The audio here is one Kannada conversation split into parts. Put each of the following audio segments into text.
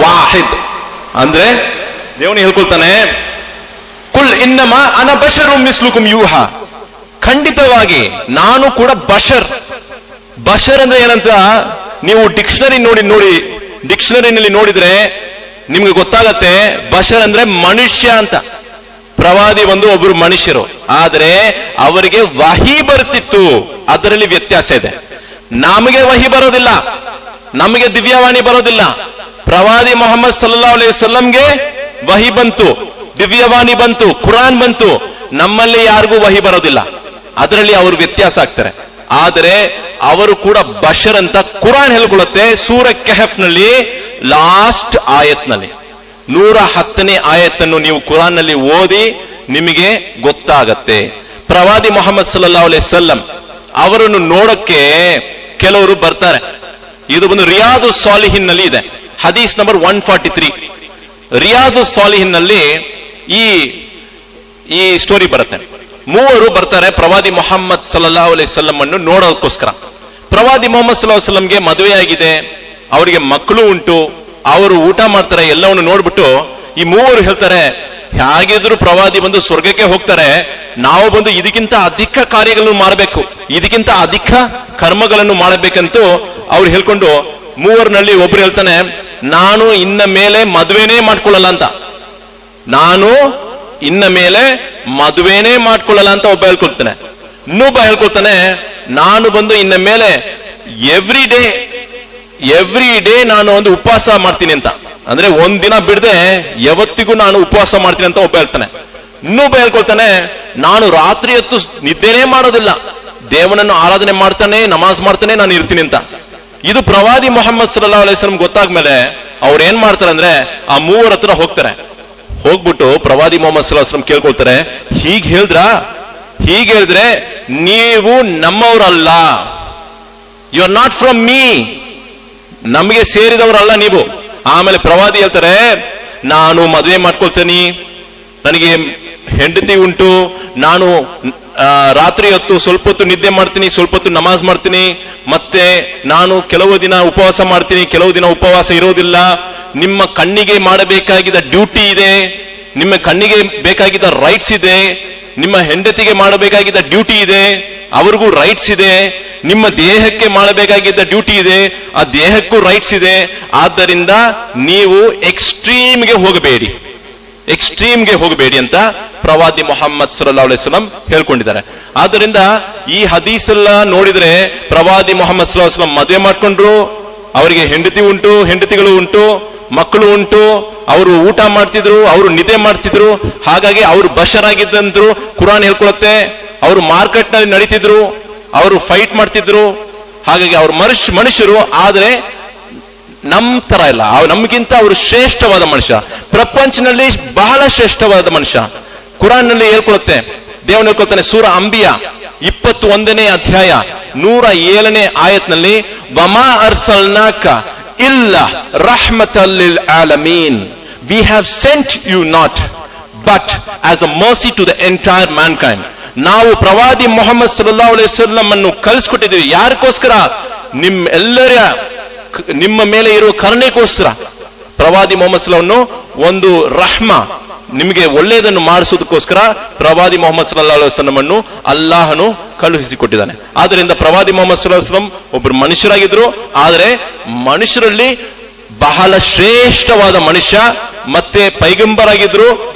ವಾಹಿದ್ ಅಂದ್ರೆ ದೇವನು ಹೇಳ್ಕೊಳ್ತಾನೆ, ಕುಲ್ ಇನ್ನಮ ಅನ ಬಶರು ಮಿಸ್ಲುಕುಂ ಯೂಹಾ, ಖಂಡಿತವಾಗಿ ನಾನು ಕೂಡ ಬಶರ್. ಬಶರ್ ಅಂದ್ರೆ ಏನಂತ ನೀವು ಡಿಕ್ಷನರಿನಲ್ಲಿ ನೋಡಿದ್ರೆ ನಿಮ್ಗೆ ಗೊತ್ತಾಗತ್ತೆ. ಬಶರ್ ಅಂದ್ರೆ ಮನುಷ್ಯ ಅಂತ. ಪ್ರವಾದಿ ಒಬ್ರು ಮನುಷ್ಯರು, ಆದ್ರೆ ಅವರಿಗೆ ವಹಿ ಬರ್ತಿತ್ತು, ಅದರಲ್ಲಿ ವ್ಯತ್ಯಾಸ ಇದೆ. ನಮಗೆ ವಹಿ ಬರೋದಿಲ್ಲ, ನಮಗೆ ದಿವ್ಯವಾಣಿ ಬರೋದಿಲ್ಲ. ಪ್ರವಾದಿ ಮೊಹಮ್ಮದ್ ಸಲ್ಲಲ್ಲಾಹು ಅಲೈಹಿ ವಸಲ್ಲಂಗೆ ವಹಿ ಬಂತು, ದಿವ್ಯವಾಣಿ ಬಂತು, ಕುರಾನ್ ಬಂತು. ನಮ್ಮಲ್ಲಿ ಯಾರಿಗೂ ವಹಿ ಬರೋದಿಲ್ಲ, ಅದರಲ್ಲಿ ಅವರು ವ್ಯತ್ಯಾಸ ಆಗ್ತಾರೆ. ಆದರೆ ಅವರು ಕೂಡ ಬಶರ್ ಅಂತ ಕುರಾನ್ ಹೇಳ್ಕೊಳ್ಳುತ್ತೆ. ಸೂರ ಕೆಹಫ್ ನಲ್ಲಿ ಲಾಸ್ಟ್ ಆಯತ್ನಲ್ಲಿ 110ನೇ ಆಯತ್ತನ್ನು ನೀವು ಕುರಾನ್ ನಲ್ಲಿ ಓದಿ, ನಿಮಗೆ ಗೊತ್ತಾಗತ್ತೆ. ಪ್ರವಾದಿ ಮೊಹಮ್ಮದ್ ಸಲ್ಲಲ್ಲಾಹು ಅಲೈಹಿ ವಸಲ್ಲಂ ಅವರನ್ನು ನೋಡಕ್ಕೆ ಕೆಲವರು ಬರ್ತಾರೆ. ಇದು ಬಂದು ರಿಯಾದು ಸಾಲಿಹಿನ್ ನಲ್ಲಿ ಇದೆ, ಹದೀಸ್ ನಂಬರ್ 143. ರಿಯಾದು ಸಾಲಿಹಿನ್ ನಲ್ಲಿ ಈ ಸ್ಟೋರಿ ಬರುತ್ತೆ. 3 ಬರ್ತಾರೆ ಪ್ರವಾದಿ ಮೊಹಮ್ಮದ್ ಸಲ್ಲಲ್ಲಾಹು ಅಲೈಹಿ ವಸಲ್ಲಂ ಅನ್ನು ನೋಡೋದಕ್ಕೋಸ್ಕರ. ಪ್ರವಾದಿ ಮೊಹಮ್ಮದ್ ಸಲ್ಲಲ್ಲಾಹು ಅಲೈಹಿ ವಸಲ್ಲಂಗೆ ಮದುವೆ ಆಗಿದೆ, ಅವರಿಗೆ ಮಕ್ಕಳು ಉಂಟು, ಅವರು ಊಟ ಮಾಡ್ತಾರೆ. ಎಲ್ಲವನ್ನು ನೋಡ್ಬಿಟ್ಟು ಈ 3 ಹೇಳ್ತಾರೆ, ಹೇಗಿದ್ರು ಪ್ರವಾದಿ ಬಂದು ಸ್ವರ್ಗಕ್ಕೆ ಹೋಗ್ತಾರೆ, ನಾವು ಬಂದು ಇದಕ್ಕಿಂತ ಅಧಿಕ ಕಾರ್ಯಗಳನ್ನು ಮಾಡಬೇಕು, ಇದಕ್ಕಿಂತ ಅಧಿಕ ಕರ್ಮಗಳನ್ನು ಮಾಡಬೇಕಂತೂ ಅವ್ರು ಹೇಳ್ಕೊಂಡು 3ರಲ್ಲಿ ಒಬ್ರು ಹೇಳ್ತಾನೆ, ನಾನು ಇನ್ನ ಮೇಲೆ ಮದುವೆನೇ ಮಾಡ್ಕೊಳ್ಳಲ್ಲ ಅಂತ. ನಾನು ಇನ್ನ ಮೇಲೆ ಮದುವೆನೇ ಮಾಡ್ಕೊಳ್ಳಲ್ಲ ಅಂತ ಒಬ್ಬ ಹೇಳ್ಕೊಳ್ತಾನೆ. ಇನ್ನೊಬ್ಬ ಹೇಳ್ಕೊಳ್ತಾನೆ, ನಾನು ಬಂದು ಇನ್ನ ಮೇಲೆ ಎವ್ರಿ ಡೇ ನಾನು ಒಂದು ಉಪವಾಸ ಮಾಡ್ತೀನಿ ಅಂತ. ಅಂದ್ರೆ ಒಂದಿನ ಬಿಡದೆ ಯಾವತ್ತಿಗೂ ನಾನು ಉಪವಾಸ ಮಾಡ್ತೀನಿ ಅಂತ ಒಬ್ಬ ಹೇಳ್ತಾನೆ. ಇನ್ನೊಬ್ಬ ಹೇಳ್ಕೊಳ್ತಾನೆ, ನಾನು ರಾತ್ರಿ ಹೊತ್ತು ನಿದ್ದೆನೇ ಮಾಡೋದಿಲ್ಲ, ದೇವನನ್ನು ಆರಾಧನೆ ಮಾಡ್ತಾನೆ, ನಮಾಜ್ ಮಾಡ್ತಾನೆ ನಾನು ಇರ್ತೀನಿ ಅಂತ. ಇದು ಪ್ರವಾದಿ ಮೊಹಮ್ಮದ್ ಸಲ್ಲಲ್ಲಾಹು ಅಲೈಹಿ ವಸಲ್ಲಂ ಗೊತ್ತಾಗ್ಮೇಲೆ ಅವ್ರು ಏನ್ ಮಾಡ್ತಾರೆ ಅಂದ್ರೆ ಆ 3 ಹತ್ರ ಹೋಗ್ತಾರೆ. ಹೋಗ್ಬಿಟ್ಟು ಪ್ರವಾದಿ ಮೊಹಮ್ಮದ್ ಸಲ್ಲಲ್ಲಾಹು ಅಲೈಹಿ ವಸಲ್ಲಂ ಕೇಳ್ಕೊಳ್ತಾರೆ, ಹೀಗೆ ಹೇಳಿದ್ರೆ ನೀವು ನಮ್ಮವರಲ್ಲ, you are not from me, ನಮಗೆ ಸೇರಿದವರಲ್ಲ ನೀವು. ಆಮೇಲೆ ಪ್ರವಾದಿ ಹೇಳ್ತಾರೆ, ನಾನು ಮದುವೆ ಮಾಡ್ಕೊಳ್ತೇನೆ, ನನಗೆ ಹೆಂಡತಿ ಉಂಟು, ನಾನು ರಾತ್ರಿ ಹೊತ್ತು ಸ್ವಲ್ಪ ಹೊತ್ತು ನಿದ್ದೆ ಮಾಡ್ತೀನಿ, ಸ್ವಲ್ಪ ಹೊತ್ತು ನಮಾಜ್ ಮಾಡ್ತೀನಿ, ಮತ್ತೆ ನಾನು ಕೆಲವು ದಿನ ಉಪವಾಸ ಮಾಡ್ತೀನಿ, ಕೆಲವು ದಿನ ಉಪವಾಸ ಇರೋದಿಲ್ಲ. ನಿಮ್ಮ ಕಣ್ಣಿಗೆ ಮಾಡಬೇಕಾಗಿದ್ದ ಡ್ಯೂಟಿ ಇದೆ, ನಿಮ್ಮ ಕಣ್ಣಿಗೆ ಬೇಕಾಗಿದ್ದ ರೈಟ್ಸ್ ಇದೆ, ನಿಮ್ಮ ಹೆಂಡತಿಗೆ ಮಾಡಬೇಕಾಗಿದ್ದ ಡ್ಯೂಟಿ ಇದೆ, ಅವ್ರಿಗೂ ರೈಟ್ಸ್ ಇದೆ. ನಿಮ್ಮ ದೇಹಕ್ಕೆ ಮಾಡಬೇಕಾಗಿದ್ದ ಡ್ಯೂಟಿ ಇದೆ, ಆ ದೇಹಕ್ಕೂ ರೈಟ್ಸ್ ಇದೆ. ಆದ್ದರಿಂದ ನೀವು ಎಕ್ಸ್ಟ್ರೀಮ್ಗೆ ಹೋಗಬೇಡಿ ಅಂತ ಪ್ರವಾದಿ ಮೊಹಮ್ಮದ್ ಸಲ್ಲಲ್ಲಾಹು ಅಲೈಹಿ ವಸಲ್ಲಂ ಹೇಳ್ಕೊಂಡಿದ್ದಾರೆ. ಆದ್ದರಿಂದ ಈ ಹದೀಸ್ ಎಲ್ಲ ನೋಡಿದ್ರೆ ಪ್ರವಾದಿ ಮೊಹಮ್ಮದ್ ಸಲ್ಲಲ್ಲಾಹು ಅಲೈಹಿ ವಸಲ್ಲಂ ಮದುವೆ ಮಾಡ್ಕೊಂಡ್ರು, ಅವರಿಗೆ ಹೆಂಡತಿಗಳು ಉಂಟು, ಮಕ್ಕಳು ಉಂಟು, ಅವರು ಊಟ ಮಾಡ್ತಿದ್ರು, ಅವರು ನಿದ್ದೆ ಮಾಡ್ತಿದ್ರು. ಹಾಗಾಗಿ ಅವರು ಬಶರ್ ಆಗಿದ್ದಂದ್ರು ಕುರಾನ್ ಹೇಳ್ಕೊಳುತ್ತೆ. ಅವರು ಮಾರ್ಕೆಟ್ ನಲ್ಲಿ ನಡೀತಿದ್ರು, ಅವರು ಫೈಟ್ ಮಾಡ್ತಿದ್ರು. ಹಾಗಾಗಿ ಅವರು ಮನುಷ್ಯರು, ಆದ್ರೆ ನಮ್ ತರ ಇಲ್ಲ, ನಮ್ಗಿಂತ ಅವರು ಶ್ರೇಷ್ಠವಾದ ಮನುಷ್ಯ, ಪ್ರಪಂಚದಲ್ಲಿ ಬಹಳ ಶ್ರೇಷ್ಠವಾದ ಮನುಷ್ಯ. ಕುರಾನ್ ನಲ್ಲಿ ಹೇಳ್ಕೊಳುತ್ತೆ, ದೇವನು ಹೇಳ್ಕೊಳ್ತಾನೆ. ಸೂರ ಅಂಬಿಯಾ 21ನೇ ಅಧ್ಯಾಯ 107ನೇ ಆಯತ್ನಲ್ಲಿ, ವಮಾ ಅರ್ಸಲ್ನಾಕ ಇಲ್ಲ ರಹ್ಮತಲ್ ಲಿಲ್ ಆಲಮೀನ್, we have sent you not but as a mercy to the entire mankind. ನಾವು ಪ್ರವಾದಿ ಮೊಹಮ್ಮದ್ ಸಲ್ಲಲ್ಲಾಹು ಅಲೈಹಿ ವಸಲ್ಲಂ ಅನ್ನು ಕಳಿಸ್ಕೊಟ್ಟಿದ್ದೀವಿ. ಯಾರಿಗೋಸ್ಕರ? ನಿಮ್ಮ ಮೇಲೆ ಇರುವ ಕರುಣೆಗೋಸ್ಕರ. ಪ್ರವಾದಿ ಮೊಹಮ್ಮದ್ ಸಲ್ಲಲ್ಲಾಹು ಅಲೈಹಿ ವಸಲ್ಲಂ ಒಂದು ರಹ್ಮ, ನಿಮಗೆ ಒಳ್ಳೆಯದನ್ನು ಮಾಡಿಸೋದಕ್ಕೋಸ್ಕರ ಪ್ರವಾದಿ ಮೊಹಮ್ಮದ್ ಸಲ್ಲಲ್ಲಾಹು ಅಲೈಹಿ ವಸಲ್ಲಂ ಅನ್ನು ಅಲ್ಲಾಹನು ಕಳುಹಿಸಿಕೊಟ್ಟಿದ್ದಾನೆ. ಆದ್ದರಿಂದ ಪ್ರವಾದಿ ಮೊಹಮ್ಮದ್ ಸಲ್ಲಲ್ಲಾಹು ಅಲೈಹಿ ವಸಲ್ಲಂ ಒಬ್ಬರು ಮನುಷ್ಯರಾಗಿದ್ರು, ಆದರೆ ಮನುಷ್ಯರಲ್ಲಿ ಬಹಳ ಶ್ರೇಷ್ಠವಾದ ಮನುಷ್ಯ, ಮತ್ತೆ ಪೈಗಂಬರಾಗಿದ್ರು.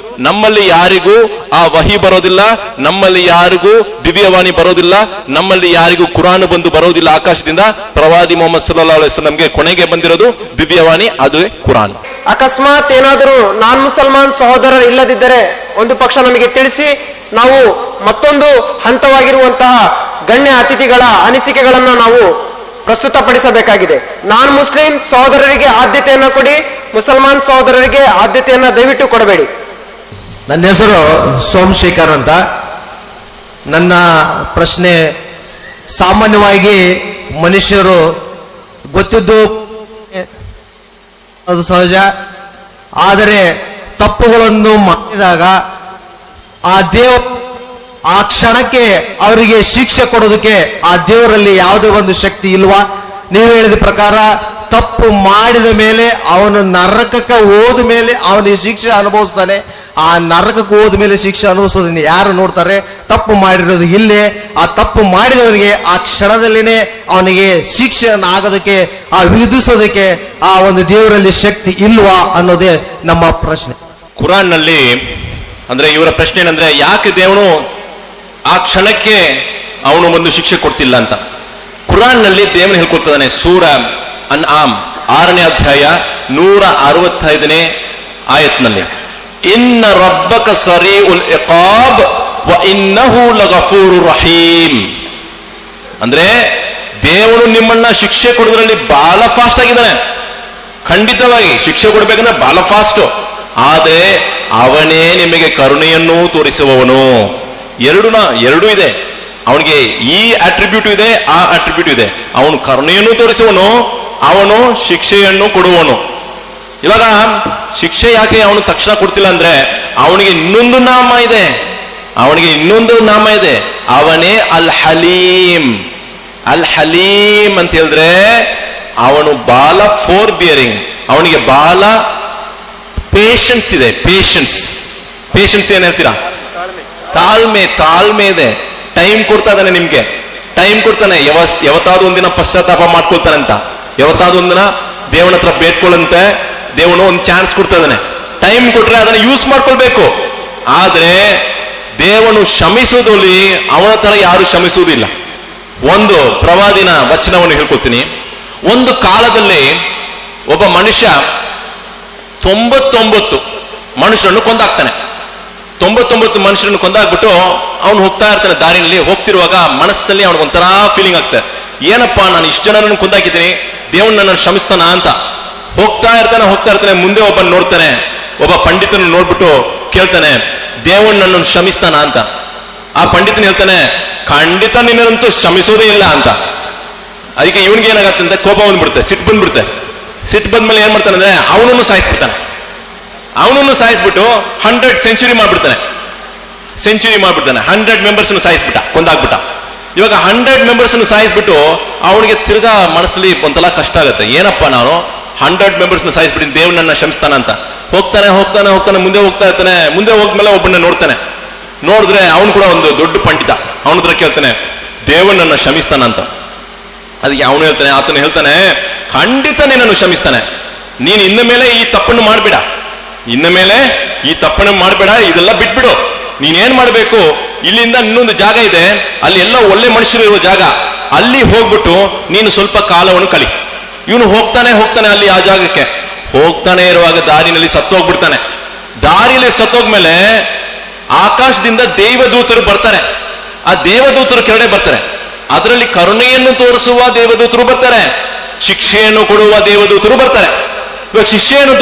ನಮ್ಮಲ್ಲಿ ಯಾರಿಗೂ ಆ ವಹಿ ಬರೋದಿಲ್ಲ, ನಮ್ಮಲ್ಲಿ ಯಾರಿಗೂ ದಿವ್ಯವಾಣಿ ಬರೋದಿಲ್ಲ, ನಮ್ಮಲ್ಲಿ ಯಾರಿಗೂ ಕುರಾನ್ ಬಂದು ಬರೋದಿಲ್ಲ ಆಕಾಶದಿಂದ. ಪ್ರವಾದಿ ಮೊಹಮ್ಮದ್ ಸಲ್ಲಲ್ಲಾಹು ಅಲೈಹಿ ವಸಲ್ಲಂಗೆ ಕೊನೆಗೆ ಬಂದಿರೋದು ದಿವ್ಯವಾಣಿ, ಅದುವೇ ಕುರಾನ್. ಅಕಸ್ಮಾತ್ ಏನಾದರೂ ನಾನ್ ಮುಸಲ್ಮಾನ್ ಸಹೋದರರು ಇಲ್ಲದಿದ್ದರೆ ಒಂದು ಪಕ್ಷ ನಮಗೆ ತಿಳಿಸಿ, ನಾವು ಮತ್ತೊಂದು ಹಂತವಾಗಿರುವಂತಹ ಗಣ್ಯ ಅತಿಥಿಗಳ ಅನಿಸಿಕೆಗಳನ್ನು ನಾವು ಪ್ರಸ್ತುತಪಡಿಸಬೇಕಾಗಿದೆ. ನಾನ್ ಮುಸ್ಲಿಂ ಸಹೋದರರಿಗೆ ಆದ್ಯತೆಯನ್ನು ಕೊಡಿ, ಮುಸಲ್ಮಾನ್ ಸಹೋದರರಿಗೆ ಆದ್ಯತೆಯನ್ನ ದಯವಿಟ್ಟು ಕೊಡಬೇಡಿ. ನನ್ನ ಹೆಸರು ಸೋಮಶೇಖರ್ ಅಂತ. ನನ್ನ ಪ್ರಶ್ನೆ, ಸಾಮಾನ್ಯವಾಗಿ ಮನುಷ್ಯರು ಗೊತ್ತಿದ್ದು ಅದು ಸಹಜ, ಆದರೆ ತಪ್ಪುಗಳನ್ನು ಮಾಡಿದಾಗ ಆ ಕ್ಷಣಕ್ಕೆ ಅವರಿಗೆ ಶಿಕ್ಷೆ ಕೊಡೋದಕ್ಕೆ ಆ ದೇವರಲ್ಲಿ ಯಾವುದೇ ಒಂದು ಶಕ್ತಿ ಇಲ್ವಾ? ನೀವು ಹೇಳಿದ ಪ್ರಕಾರ ತಪ್ಪು ಮಾಡಿದ ಮೇಲೆ ಅವನು ನರಕಕ್ಕೆ ಹೋದ ಮೇಲೆ ಅವನಿಗೆ ಶಿಕ್ಷೆ ಅನುಭವಿಸ್ತಾನೆ. ಆ ನರಕಕ್ಕೆ ಹೋದ ಮೇಲೆ ಶಿಕ್ಷೆ ಅನುಭವಿಸೋದನ್ನ ಯಾರು ನೋಡ್ತಾರೆ? ತಪ್ಪು ಮಾಡಿರೋದು ಇಲ್ಲೇ. ಆ ತಪ್ಪು ಮಾಡಿದವನಿಗೆ ಆ ಕ್ಷಣದಲ್ಲಿನೇ ಅವನಿಗೆ ಶಿಕ್ಷೆಯನ್ನು ಆಗೋದಕ್ಕೆ, ಆ ವಿಧಿಸೋದಕ್ಕೆ ಆ ಒಂದು ದೇವರಲ್ಲಿ ಶಕ್ತಿ ಇಲ್ವಾ ಅನ್ನೋದೇ ನಮ್ಮ ಪ್ರಶ್ನೆ. ಕುರಾನ್ ನಲ್ಲಿ ಅಂದ್ರೆ ಇವರ ಪ್ರಶ್ನೆ ಏನಂದ್ರೆ, ಯಾಕೆ ದೇವನು ಆ ಕ್ಷಣಕ್ಕೆ ಅವನು ಒಂದು ಶಿಕ್ಷೆ ಕೊಡ್ತಿಲ್ಲ ಅಂತ. ಕುರಾನ್ ನಲ್ಲಿ ದೇವನು ಹೇಳ್ಕೊಡ್ತಾನೆ, ಸೂರ ಅನ್ಆಮ್ 6ನೇ ಅಧ್ಯಾಯ 165ನೇ ಆಯತ್ನಲ್ಲಿ, ಇನ್ನ ರಬ್ಬಕ ಸರೀಉಲ್ ಇಕಾಬ್ ವ ಇನ್ನಹು ಲಗಫೂರುರ್ ರಹೀಮ್. ಅಂದ್ರೆ ದೇವನು ನಿಮ್ಮನ್ನ ಶಿಕ್ಷೆ ಕೊಡೋದ್ರಲ್ಲಿ ಬಹಳ ಫಾಸ್ಟ್ ಆಗಿದ್ದಾನೆ. ಖಂಡಿತವಾಗಿ ಶಿಕ್ಷೆ ಕೊಡ್ಬೇಕಂದ್ರೆ ಬಹಳ ಫಾಸ್ಟ್. ಆದರೆ ಅವನೇ ನಿಮಗೆ ಕರುಣೆಯನ್ನು ತೋರಿಸುವವನು. ಎರಡೂ ಇದೆ ಅವನಿಗೆ. ಈ ಅಟ್ರಿಬ್ಯೂಟ್ ಇದೆ, ಆ ಅಟ್ರಿಬ್ಯೂಟ್ ಇದೆ. ಅವನು ಕರುಣೆಯನ್ನು ತೋರಿಸುವನು, ಅವನು ಶಿಕ್ಷೆಯನ್ನು ಕೊಡುವನು. ಇವಾಗ ಶಿಕ್ಷೆ ಯಾಕೆ ಅವನು ತಕ್ಷಣ ಕೊಡ್ತಿಲ್ಲ ಅಂದ್ರೆ, ಅವನಿಗೆ ಇನ್ನೊಂದು ನಾಮ ಇದೆ. ಅವನೇ ಅಲ್ ಹಲೀಮ್. ಅಲ್ ಹಲೀಮ್ ಅಂತ ಹೇಳಿದ್ರೆ ಅವನು ಬಾಲ ಫೋರ್ ಬಿಯರಿಂಗ್. ಅವನಿಗೆ ಬಾಲ ಪೇಷನ್ಸ್ ಇದೆ. ಪೇಷನ್ಸ್ ಏನ್ ಹೇಳ್ತೀರಾ? ತಾಳ್ಮೆ ಇದೆ. ಟೈಮ್ ಕೊಡ್ತಾ ಇದ್ದಾನೆ ನಿಮ್ಗೆ. ಟೈಮ್ ಕೊಡ್ತಾನೆ. ಯಾವತ್ತಾದ್ರೂ ಒಂದಿನ ಪಶ್ಚಾತ್ತಾಪ ಮಾಡ್ಕೊಳ್ತಾನೆ ಅಂತ, ಯಾವತ್ತಾದ್ರೂ ಒಂದಿನ ದೇವನ ಹತ್ರ ಬೇಡ್ಕೊಳ್ಳಂತೆ ದೇವನು ಒಂದು ಚಾನ್ಸ್ ಕೊಡ್ತಾ ಇದ್ದಾನೆ. ಟೈಮ್ ಕೊಟ್ರೆ ಅದನ್ನ ಯೂಸ್ ಮಾಡ್ಕೊಳ್ಬೇಕು. ಆದ್ರೆ ದೇವನು ಕ್ಷಮಿಸುವುದಲ್ಲಿ ಅವನ ತರ ಯಾರು ಕ್ಷಮಿಸುವುದಿಲ್ಲ. ಒಂದು ಪ್ರವಾದಿನ ವಚನವನ್ನು ಹೇಳ್ಕೊಳ್ತೀನಿ. ಒಂದು ಕಾಲದಲ್ಲಿ ಒಬ್ಬ ಮನುಷ್ಯ 99 ಮನುಷ್ಯರನ್ನು ಕೊಂದಾಕ್ತಾನೆ. 99 ಮನುಷ್ಯರನ್ನು ಕೊಂದಾಕ್ಬಿಟ್ಟು ಅವನು ಹೋಗ್ತಾ ಇರ್ತಾನೆ. ದಾರಿನಲ್ಲಿ ಹೋಗ್ತಿರುವಾಗ ಮನಸ್ಸಲ್ಲಿ ಅವನಿಗೆ ಒಂಥರ ಫೀಲಿಂಗ್ ಆಗ್ತದೆ, ಏನಪ್ಪಾ ನಾನು ಇಷ್ಟು ಜನರನ್ನು ಕೊಂದಾಕಿದ್ದೀನಿ, ದೇವನ್ ನನ್ನನ್ನು ಕ್ಷಮಿಸ್ತಾನ ಅಂತ. ಹೋಗ್ತಾ ಇರ್ತಾನೆ. ಮುಂದೆ ನೋಡ್ತಾನೆ, ಒಬ್ಬ ಪಂಡಿತನ ನೋಡ್ಬಿಟ್ಟು ಕೇಳ್ತಾನೆ, ದೇವನ್ ನನ್ನನ್ನು ಕ್ಷಮಿಸ್ತಾನ ಅಂತ. ಆ ಪಂಡಿತನ ಹೇಳ್ತಾನೆ, ಖಂಡಿತ ನಿನ್ನಂತೂ ಕ್ಷಮಿಸೋದೇ ಇಲ್ಲ ಅಂತ. ಅದಕ್ಕೆ ಇವನಿಗೆ ಏನಾಗತ್ತೆ ಅಂತ ಕೋಪ ಬಂದ್ಬಿಡುತ್ತೆ, ಸಿಟ್ಟು ಬಂದ್ಮೇಲೆ ಏನ್ ಮಾಡ್ತಾನೆ ಅಂದ್ರೆ ಅವನನ್ನು ಸಾಯಿಸ್ಬಿಡ್ತಾನೆ. 100 ಸೆಂಚುರಿ ಮಾಡ್ಬಿಡ್ತಾನೆ. 100 ಮೆಂಬರ್ಸ್ ಕೊಂದಾಗ್ಬಿಟ್ಟ. ಇವಾಗ 100 ಮೆಂಬರ್ಸ್ ಸಾಯಿಸ್ಬಿಟ್ಟು ಅವನಿಗೆ ತಿರ್ಗಾ ಮನಸ್ಸಲ್ಲಿ ಒಂಥರ ಕಷ್ಟ ಆಗುತ್ತೆ. ಏನಪ್ಪಾ ನಾನು 100 ಮೆಂಬರ್ಸ್ ಸಾಯಿಸ್ಬಿಟ್ಟು ದೇವ್ ನನ್ನ ಕ್ಷಮಿಸ್ತಾನ ಅಂತ. ಹೋಗ್ತಾನೆ. ಮುಂದೆ ಹೋಗ್ತಾ ಇರ್ತಾನೆ. ಮುಂದೆ ಹೋಗ್ಮೇಲೆ ಒಬ್ಬನ ನೋಡ್ತಾನೆ. ನೋಡಿದ್ರೆ ಅವನು ಕೂಡ ಒಂದು ದೊಡ್ಡ ಪಂಡಿತ. ಅವನ ಹತ್ರ ಕೇಳ್ತಾನೆ, ದೇವ್ ನನ್ನ ಕ್ಷಮಿಸ್ತಾನ ಅಂತ. ಅದಕ್ಕೆ ಆತನು ಹೇಳ್ತಾನೆ, ಖಂಡಿತ ನಿನ್ನನ್ನು ಕ್ಷಮಿಸ್ತಾನೆ. ನೀನು ಇನ್ನ ಮೇಲೆ ಈ ತಪ್ಪನ್ನು ಮಾಡಬೇಡ, ಇದೆಲ್ಲ ಬಿಟ್ಬಿಡು. ನೀನೇನ್ ಮಾಡ್ಬೇಕು, ಇಲ್ಲಿಂದ ಇನ್ನೊಂದು ಜಾಗ ಇದೆ, ಅಲ್ಲಿ ಎಲ್ಲ ಒಳ್ಳೆ ಮನುಷ್ಯರು ಇರುವ ಜಾಗ, ಅಲ್ಲಿ ಹೋಗ್ಬಿಟ್ಟು ನೀನು ಸ್ವಲ್ಪ ಕಾಲವನ್ನು ಕಳಿ. ಇವನು ಹೋಗ್ತಾನೆ ಅಲ್ಲಿ ಆ ಜಾಗಕ್ಕೆ. ಹೋಗ್ತಾನೆ ಇರುವಾಗ ದಾರಿನಲ್ಲಿ ಸತ್ತೋಗ್ಬಿಡ್ತಾನೆ. ದಾರಿಯಲ್ಲಿ ಸತ್ತೋಗ್ಮೇಲೆ ಆಕಾಶದಿಂದ ದೇವದೂತರು ಬರ್ತಾರೆ. ಆ ದೇವದೂತರು ಕೆಳಗಡೆ ಬರ್ತಾರೆ. ಅದರಲ್ಲಿ ಕರುಣೆಯನ್ನು ತೋರಿಸುವ ದೇವದೂತರು ಬರ್ತಾರೆ, ಶಿಕ್ಷೆಯನ್ನು ಕೊಡುವ ದೇವದೂತರು ಬರ್ತಾರೆ. ಇವಾಗ ಶಿಕ್ಷೆಯನ್ನು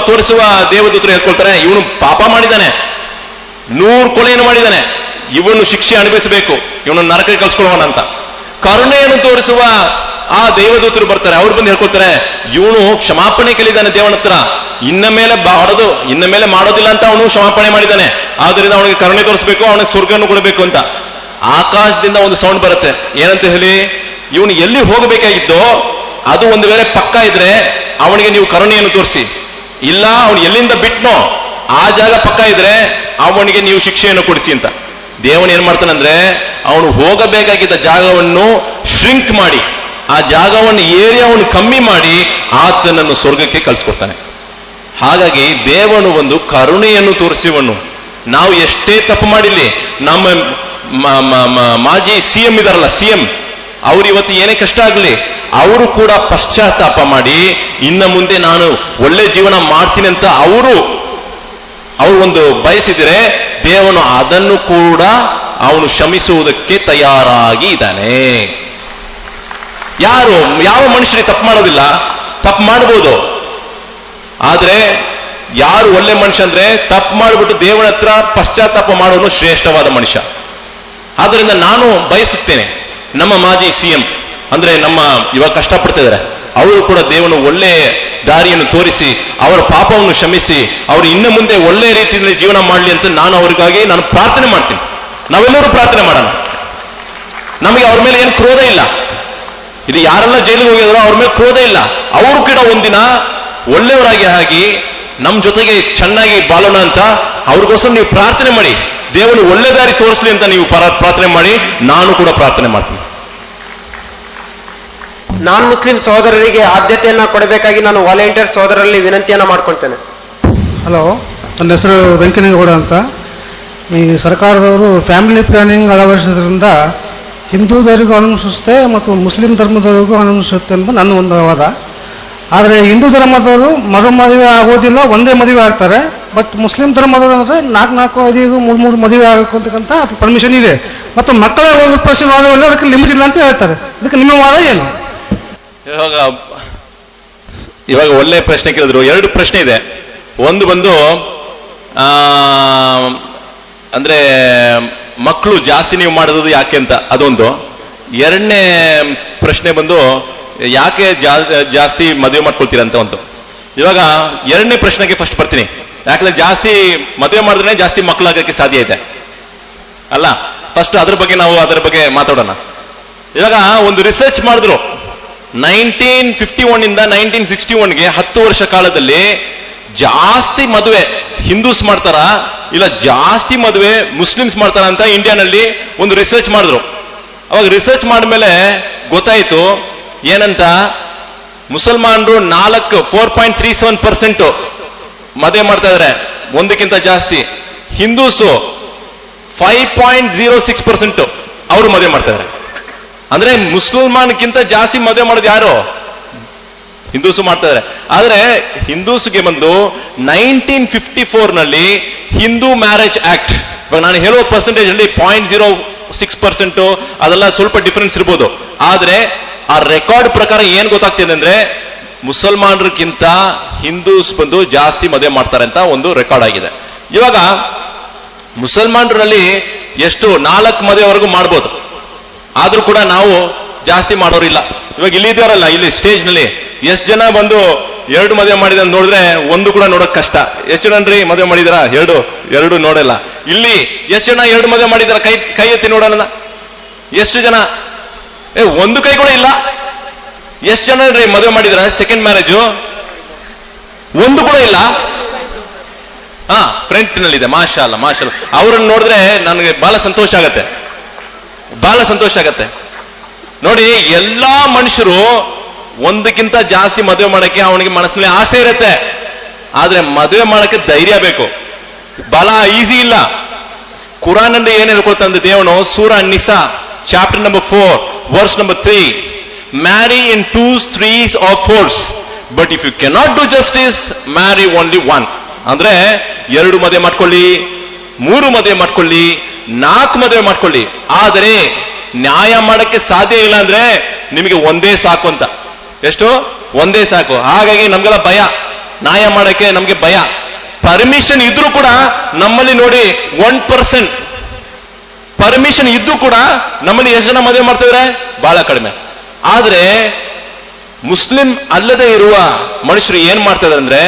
ತೋರಿಸುವ ದೇವದೂತರು ಹೇಳ್ಕೊಳ್ತಾರೆ, ಇವನು ಪಾಪ ಮಾಡಿದ್ದಾನೆ, 100 ಕೊಲೆಯನ್ನು ಮಾಡಿದ್ದಾನೆ, ಇವನು ಶಿಕ್ಷೆ ಅನುಭವಿಸಬೇಕು, ಇವನು ನರಕಕ್ಕೆ ಕಳ್ಸ್ಕೊಳ್ಳೋಣ ಅಂತ. ಕರುಣೆಯನ್ನು ತೋರಿಸುವ ಆ ದೇವದೂತರು ಬರ್ತಾರೆ. ಅವ್ರು ಬಂದು ಹೇಳ್ಕೊಳ್ತಾರೆ, ಇವನು ಕ್ಷಮಾಪಣೆ ಕೇಳಿದ್ದಾನೆ ದೇವನ ಹತ್ರ, ಇನ್ನ ಮೇಲೆ ಮಾಡೋದಿಲ್ಲ ಅಂತ ಅವನು ಕ್ಷಮಾಪಣೆ ಮಾಡಿದ್ದಾನೆ, ಆದ್ರಿಂದ ಅವನಿಗೆ ಕರುಣೆ ತೋರಿಸ್ಬೇಕು, ಅವನಿಗೆ ಸ್ವರ್ಗವನ್ನು ಕೊಡಬೇಕು ಅಂತ. ಆಕಾಶದಿಂದ ಒಂದು ಸೌಂಡ್ ಬರುತ್ತೆ. ಏನಂತ ಹೇಳಿ, ಇವನು ಎಲ್ಲಿ ಹೋಗಬೇಕಾಗಿದ್ದೋ ಅದು ಒಂದು ವೇಳೆ ಪಕ್ಕ ಇದ್ರೆ ಅವನಿಗೆ ನೀವು ಕರುಣೆಯನ್ನು ತೋರಿಸಿ, ಇಲ್ಲ ಅವನು ಎಲ್ಲಿಂದ ಬಿಟ್ನೋ ಆ ಜಾಗ ಪಕ್ಕ ಇದ್ರೆ ಅವನಿಗೆ ನೀವು ಶಿಕ್ಷೆಯನ್ನು ಕೊಡಿಸಿ ಅಂತ. ದೇವನು ಏನ್ ಮಾಡ್ತಾನಂದ್ರೆ, ಅವನು ಹೋಗಬೇಕಾಗಿದ್ದ ಜಾಗವನ್ನು ಶ್ರಿಂಕ್ ಮಾಡಿ, ಆ ಜಾಗವನ್ನು ಏರಿಯಾವನ್ನು ಕಮ್ಮಿ ಮಾಡಿ ಆತನನ್ನು ಸ್ವರ್ಗಕ್ಕೆ ಕಳಿಸ್ಕೊಡ್ತಾನೆ. ಹಾಗಾಗಿ ದೇವನು ಒಂದು ಕರುಣೆಯನ್ನು ತೋರಿಸುವನು. ನಾವು ಎಷ್ಟೇ ತಪ್ಪು ಮಾಡಿಲಿ, ನಮ್ಮ ಮಾಜಿ CM ಇದಾರಲ್ಲ, CM ಅವ್ರು ಇವತ್ತು ಏನೇ ಕಷ್ಟ ಆಗಲಿ, ಅವರು ಕೂಡ ಪಶ್ಚಾತ್ತಾಪ ಮಾಡಿ ಇನ್ನ ಮುಂದೆ ನಾನು ಒಳ್ಳೆ ಜೀವನ ಮಾಡ್ತೀನಿ ಅಂತ ಅವರು ಒಂದು ಬಯಸಿದರೆ ದೇವನು ಅದನ್ನು ಕೂಡ ಅವನು ಕ್ಷಮಿಸುವುದಕ್ಕೆ ತಯಾರಾಗಿ ಇದ್ದಾನೆ. ಯಾವ ಮನುಷ್ಯರಿಗೆ ತಪ್ಪು ಮಾಡೋದಿಲ್ಲ? ತಪ್ಪು ಮಾಡಬಹುದು. ಆದ್ರೆ ಯಾರು ಒಳ್ಳೆ ಮನುಷ್ಯ ಅಂದ್ರೆ, ತಪ್ಪು ಮಾಡಿಬಿಟ್ಟು ದೇವನ ಹತ್ರ ಪಶ್ಚಾತ್ತಾಪ ಮಾಡೋನು ಶ್ರೇಷ್ಠವಾದ ಮನುಷ್ಯ. ಆದ್ರಿಂದ ನಾನು ಬಯಸುತ್ತೇನೆ, ನಮ್ಮ ಮಾಜಿ CM ಅಂದ್ರೆ ನಮ್ಮ ಇವಾಗ ಕಷ್ಟಪಡ್ತಾ ಇದ್ದಾರೆ, ಅವರು ಕೂಡ ದೇವನು ಒಳ್ಳೆ ದಾರಿಯನ್ನು ತೋರಿಸಿ ಅವರ ಪಾಪವನ್ನು ಕ್ಷಮಿಸಿ ಅವರು ಇನ್ನು ಮುಂದೆ ಒಳ್ಳೆ ರೀತಿಯಲ್ಲಿ ಜೀವನ ಮಾಡಲಿ ಅಂತ ಅವರಿಗಾಗಿ ನಾನು ಪ್ರಾರ್ಥನೆ ಮಾಡ್ತೀನಿ. ನಾವೆಲ್ಲರೂ ಪ್ರಾರ್ಥನೆ ಮಾಡೋಣ. ನಮಗೆ ಅವ್ರ ಮೇಲೆ ಏನು ಕ್ರೋಧ ಇಲ್ಲ. ಇಲ್ಲಿ ಯಾರೆಲ್ಲ ಜೈಲಿಗೆ ಹೋಗಿದ್ರು ಅವ್ರ ಮೇಲೆ ಕ್ರೋಧ ಇಲ್ಲ. ಅವರು ಕೂಡ ಒಂದಿನ ಒಳ್ಳೆಯವರಾಗಿ ಆಗಿ ನಮ್ ಜೊತೆಗೆ ಚೆನ್ನಾಗಿ ಬಾಳೋಣ ಅಂತ ಅವ್ರಿಗೋಸ್ಕರ ನೀವು ಪ್ರಾರ್ಥನೆ ಮಾಡಿ, ದೇವರು ಒಳ್ಳೆ ದಾರಿ ತೋರಿಸ್ಲಿ ಅಂತ ನೀವು ಪ್ರಾರ್ಥನೆ ಮಾಡಿ. ನಾನು ಕೂಡ ಪ್ರಾರ್ಥನೆ ಮಾಡ್ತೀನಿ. ನಾನ್ ಮುಸ್ಲಿಂ ಸಹೋದರರಿಗೆ ಆದ್ಯತೆಯನ್ನ ಕೊಡಬೇಕಾಗಿ ನಾನು ವಾಲಂಟಿಯರ್ ಸಹೋದರಲ್ಲಿ ವಿನಂತಿಯನ್ನ ಮಾಡ್ಕೊಳ್ತೇನೆ. ಹಲೋ, ನನ್ನ ಹೆಸರು ವೆಂಕಟೇಗೌಡ ಅಂತ. ಈ ಸರ್ಕಾರದವರು ಫ್ಯಾಮಿಲಿ ಪ್ಲಾನಿಂಗ್ ಅಳವಡಿಸೋದ್ರಿಂದ ಹಿಂದೂ ಧರ್ಮಕ್ಕೂ ಅನುಸರಿಸುತ್ತೆ ಮತ್ತು ಮುಸ್ಲಿಂ ಧರ್ಮದವರಿಗೂ ಅನುಸರಿಸುತ್ತೆ ಎಂಬ ನನ್ನ ಒಂದು ವಾದ. ಆದರೆ ಹಿಂದೂ ಧರ್ಮದವರು ಮದುವೆ ಆಗೋದಿಲ್ಲ, ಒಂದೇ ಮದುವೆ ಆಗ್ತಾರೆ. ಬಟ್ ಮುಸ್ಲಿಂ ಧರ್ಮದವರು ಅಂದರೆ 4 5 3 ಮದುವೆ ಆಗಬೇಕಂತಕ್ಕಂಥ ಪರ್ಮಿಷನ್ ಇದೆ. ಮತ್ತು ಮಕ್ಕಳ ಪ್ರಶ್ನೆ ಅದಕ್ಕೆ ಲಿಮಿಟ್ ಇಲ್ಲ ಅಂತ ಹೇಳ್ತಾರೆ. ಇದಕ್ಕೆ ನಿಮ್ಮ ವಾದ ಏನು? ಇವಾಗ ಒಳ್ಳೆ ಪ್ರಶ್ನೆ ಕೇಳಿದ್ರು. 2 ಪ್ರಶ್ನೆ ಇದೆ. ಒಂದು ಬಂದು ಅಂದ್ರೆ ಮಕ್ಕಳು ಜಾಸ್ತಿ ನೀವು ಮಾಡೋದು ಯಾಕೆ ಅಂತ ಅದೊಂದು. 2ನೇ ಪ್ರಶ್ನೆ ಬಂದು ಯಾಕೆ ಜಾಸ್ತಿ ಮದುವೆ ಮಾಡ್ಕೊಳ್ತೀರಾ ಅಂತ ಒಂದು. ಇವಾಗ 2ನೇ ಪ್ರಶ್ನೆಗೆ ಫಸ್ಟ್ ಬರ್ತೀನಿ. ಯಾಕಂದ್ರೆ ಜಾಸ್ತಿ ಮದುವೆ ಮಾಡಿದ್ರೆ ಜಾಸ್ತಿ ಮಕ್ಕಳಾಗಕ್ಕೆ ಸಾಧ್ಯ ಇದೆ ಅಲ್ಲ. ಫಸ್ಟ್ ಅದ್ರ ಬಗ್ಗೆ ಮಾತಾಡೋಣ. ಇವಾಗ ಒಂದು ರಿಸರ್ಚ್ ಮಾಡಿದ್ರು. 1951 ಇಂದ 1961ಗೆ 10 ವರ್ಷ ಕಾಲದಲ್ಲಿ ಜಾಸ್ತಿ ಮದುವೆ ಹಿಂದೂಸ್ ಮಾಡ್ತಾರ ಇಲ್ಲ ಜಾಸ್ತಿ ಮದುವೆ ಮುಸ್ಲಿಮ್ಸ್ ಮಾಡ್ತಾರ ಅಂತ ಇಂಡಿಯಾನಲ್ಲಿ ಒಂದು ರಿಸರ್ಚ್ ಮಾಡಿದ್ರು. ಅವಾಗ ರಿಸರ್ಚ್ ಮಾಡಿದ್ಮೇಲೆ ಗೊತ್ತಾಯ್ತು ಏನಂತ, ಮುಸಲ್ಮಾನರು 4.37% ಮದುವೆ ಮಾಡ್ತಾ ಇದಾರೆ, ಒಂದಕ್ಕಿಂತ ಜಾಸ್ತಿ. ಹಿಂದೂಸು 5.06% ಅವರು ಮದುವೆ ಮಾಡ್ತಾ ಇದಾರೆ. ಅಂದ್ರೆ ಮುಸಲ್ಮಾನ್ಗಿಂತ ಜಾಸ್ತಿ ಮದುವೆ ಮಾಡೋದು ಯಾರು? ಹಿಂದೂಸು ಮಾಡ್ತಾ ಇದಾರೆ. ಆದ್ರೆ ಹಿಂದೂಸ್ಗೆ ಬಂದು 1954ನಲ್ಲಿ ಹಿಂದೂ ಮ್ಯಾರೇಜ್ ಆಕ್ಟ್, ಇವಾಗ ನಾನು ಹೇಳೋ ಪರ್ಸೆಂಟೇಜ್ ಅಲ್ಲಿ 0.06% ಅದೆಲ್ಲ ಸ್ವಲ್ಪ ಡಿಫರೆನ್ಸ್ ಇರ್ಬೋದು. ಆದ್ರೆ ಆ ರೆಕಾರ್ಡ್ ಪ್ರಕಾರ ಏನ್ ಗೊತ್ತಾಗ್ತಿದೆ ಅಂದ್ರೆ ಮುಸಲ್ಮಾನರಿಗಿಂತ ಹಿಂದೂಸ್ ಬಂದು ಜಾಸ್ತಿ ಮದುವೆ ಮಾಡ್ತಾರೆ ಅಂತ ಒಂದು ರೆಕಾರ್ಡ್ ಆಗಿದೆ. ಇವಾಗ ಮುಸಲ್ಮಾನರಲ್ಲಿ ಎಷ್ಟು 4 ಮದುವೆವರೆಗೂ ಮಾಡ್ಬೋದು, ಆದ್ರೂ ಕೂಡ ನಾವು ಜಾಸ್ತಿ ಮಾಡೋರಿಲ್ಲ. ಇವಾಗ ಇಲ್ಲಿ ಇದ್ದಾರಲ್ಲ, ಇಲ್ಲಿ ಸ್ಟೇಜ್ ನಲ್ಲಿ ಎಷ್ಟು ಜನ ಬಂದು 2 ಮದುವೆ ಮಾಡಿದ ನೋಡಿದ್ರೆ ಒಂದು ಕೂಡ ನೋಡಕ್ ಕಷ್ಟ. ಎಷ್ಟು ಜನರಿ ಮದುವೆ ಮಾಡಿದಾರ? 2 ನೋಡಲ್ಲ. ಇಲ್ಲಿ ಎಷ್ಟು ಜನ 2 ಮದುವೆ ಮಾಡಿದಾರ? ಕೈ ಎತ್ತಿ ನೋಡೋಣ. ಎಷ್ಟು ಜನ? ಒಂದು ಕೈ ಕೂಡ ಇಲ್ಲ. ಎಷ್ಟು ಜನ ಮದುವೆ ಮಾಡಿದಾರ ಸೆಕೆಂಡ್ ಮ್ಯಾರೇಜು? ಒಂದು ಕೂಡ ಇಲ್ಲ. ಫ್ರಂಟ್ ನಲ್ಲಿದೆ. ಮಾಷಾಲ್ಲ ಮಾಷಾಲ್ಲ. ಅವ್ರನ್ನ ನೋಡಿದ್ರೆ ನನಗೆ ಬಹಳ ಸಂತೋಷ ಆಗತ್ತೆ. ನೋಡಿ, ಎಲ್ಲಾ ಮನುಷ್ಯರು ಒಂದಕ್ಕಿಂತ ಜಾಸ್ತಿ ಮದುವೆ ಮಾಡಕ್ಕೆ ಅವನಿಗೆ ಮನಸ್ಸಿನಲ್ಲಿ ಆಸೆ ಇರುತ್ತೆ. ಆದ್ರೆ ಮದುವೆ ಮಾಡಕ್ಕೆ ಧೈರ್ಯ ಬೇಕು. ಬಹಳ ಈಸಿ ಇಲ್ಲ. ಕುರಾನ್ ಅಲ್ಲಿ ಏನ್ ಹೇಳ್ಕೊಳ್ತಂದ್ರೆ ದೇವನು ಸೂರಾ ನಿಸಾ chapter number 4 verse number 3, marry in 2s 3s or 4s, but if you cannot do justice marry only 1. ಅಂದ್ರೆ 2 ಮದುವೆ ಮಾಡ್ಕೊಳ್ಳಿ, 3 ಮದುವೆ ಮಾಡ್ಕೊಳ್ಳಿ, 4 ಮದುವೆ ಮಾಡ್ಕೊಳ್ಳಿ. ಆದರೆ ನ್ಯಾಯ ಮಾಡಕ್ಕೆ ಸಾಧ್ಯ ಇಲ್ಲ ಅಂದ್ರೆ ನಿಮಗೆ ಒಂದೇ ಸಾಕು ಅಂತ. ಎಷ್ಟು? ಒಂದೇ ಸಾಕು. ಹಾಗಾಗಿ ನಮ್ಗೆಲ್ಲ ಭಯ, ನ್ಯಾಯ ಮಾಡಕ್ಕೆ ನಮ್ಗೆ ಭಯ. ಪರ್ಮಿಷನ್ ಇದ್ರೂ ಕೂಡ ನಮ್ಮಲ್ಲಿ ನೋಡಿ 1% ಪರ್ಮಿಷನ್ ಇದ್ದು ಕೂಡ ನಮ್ಮಲ್ಲಿ ಎಷ್ಟು ಜನ ಮದುವೆ ಮಾಡ್ತಿದ್ರೆ? ಬಹಳ ಕಡಿಮೆ. ಆದ್ರೆ ಮುಸ್ಲಿಂ ಅಲ್ಲದೆ ಇರುವ ಮನುಷ್ಯರು ಏನ್ ಮಾಡ್ತಾರೆ ಅಂದ್ರೆ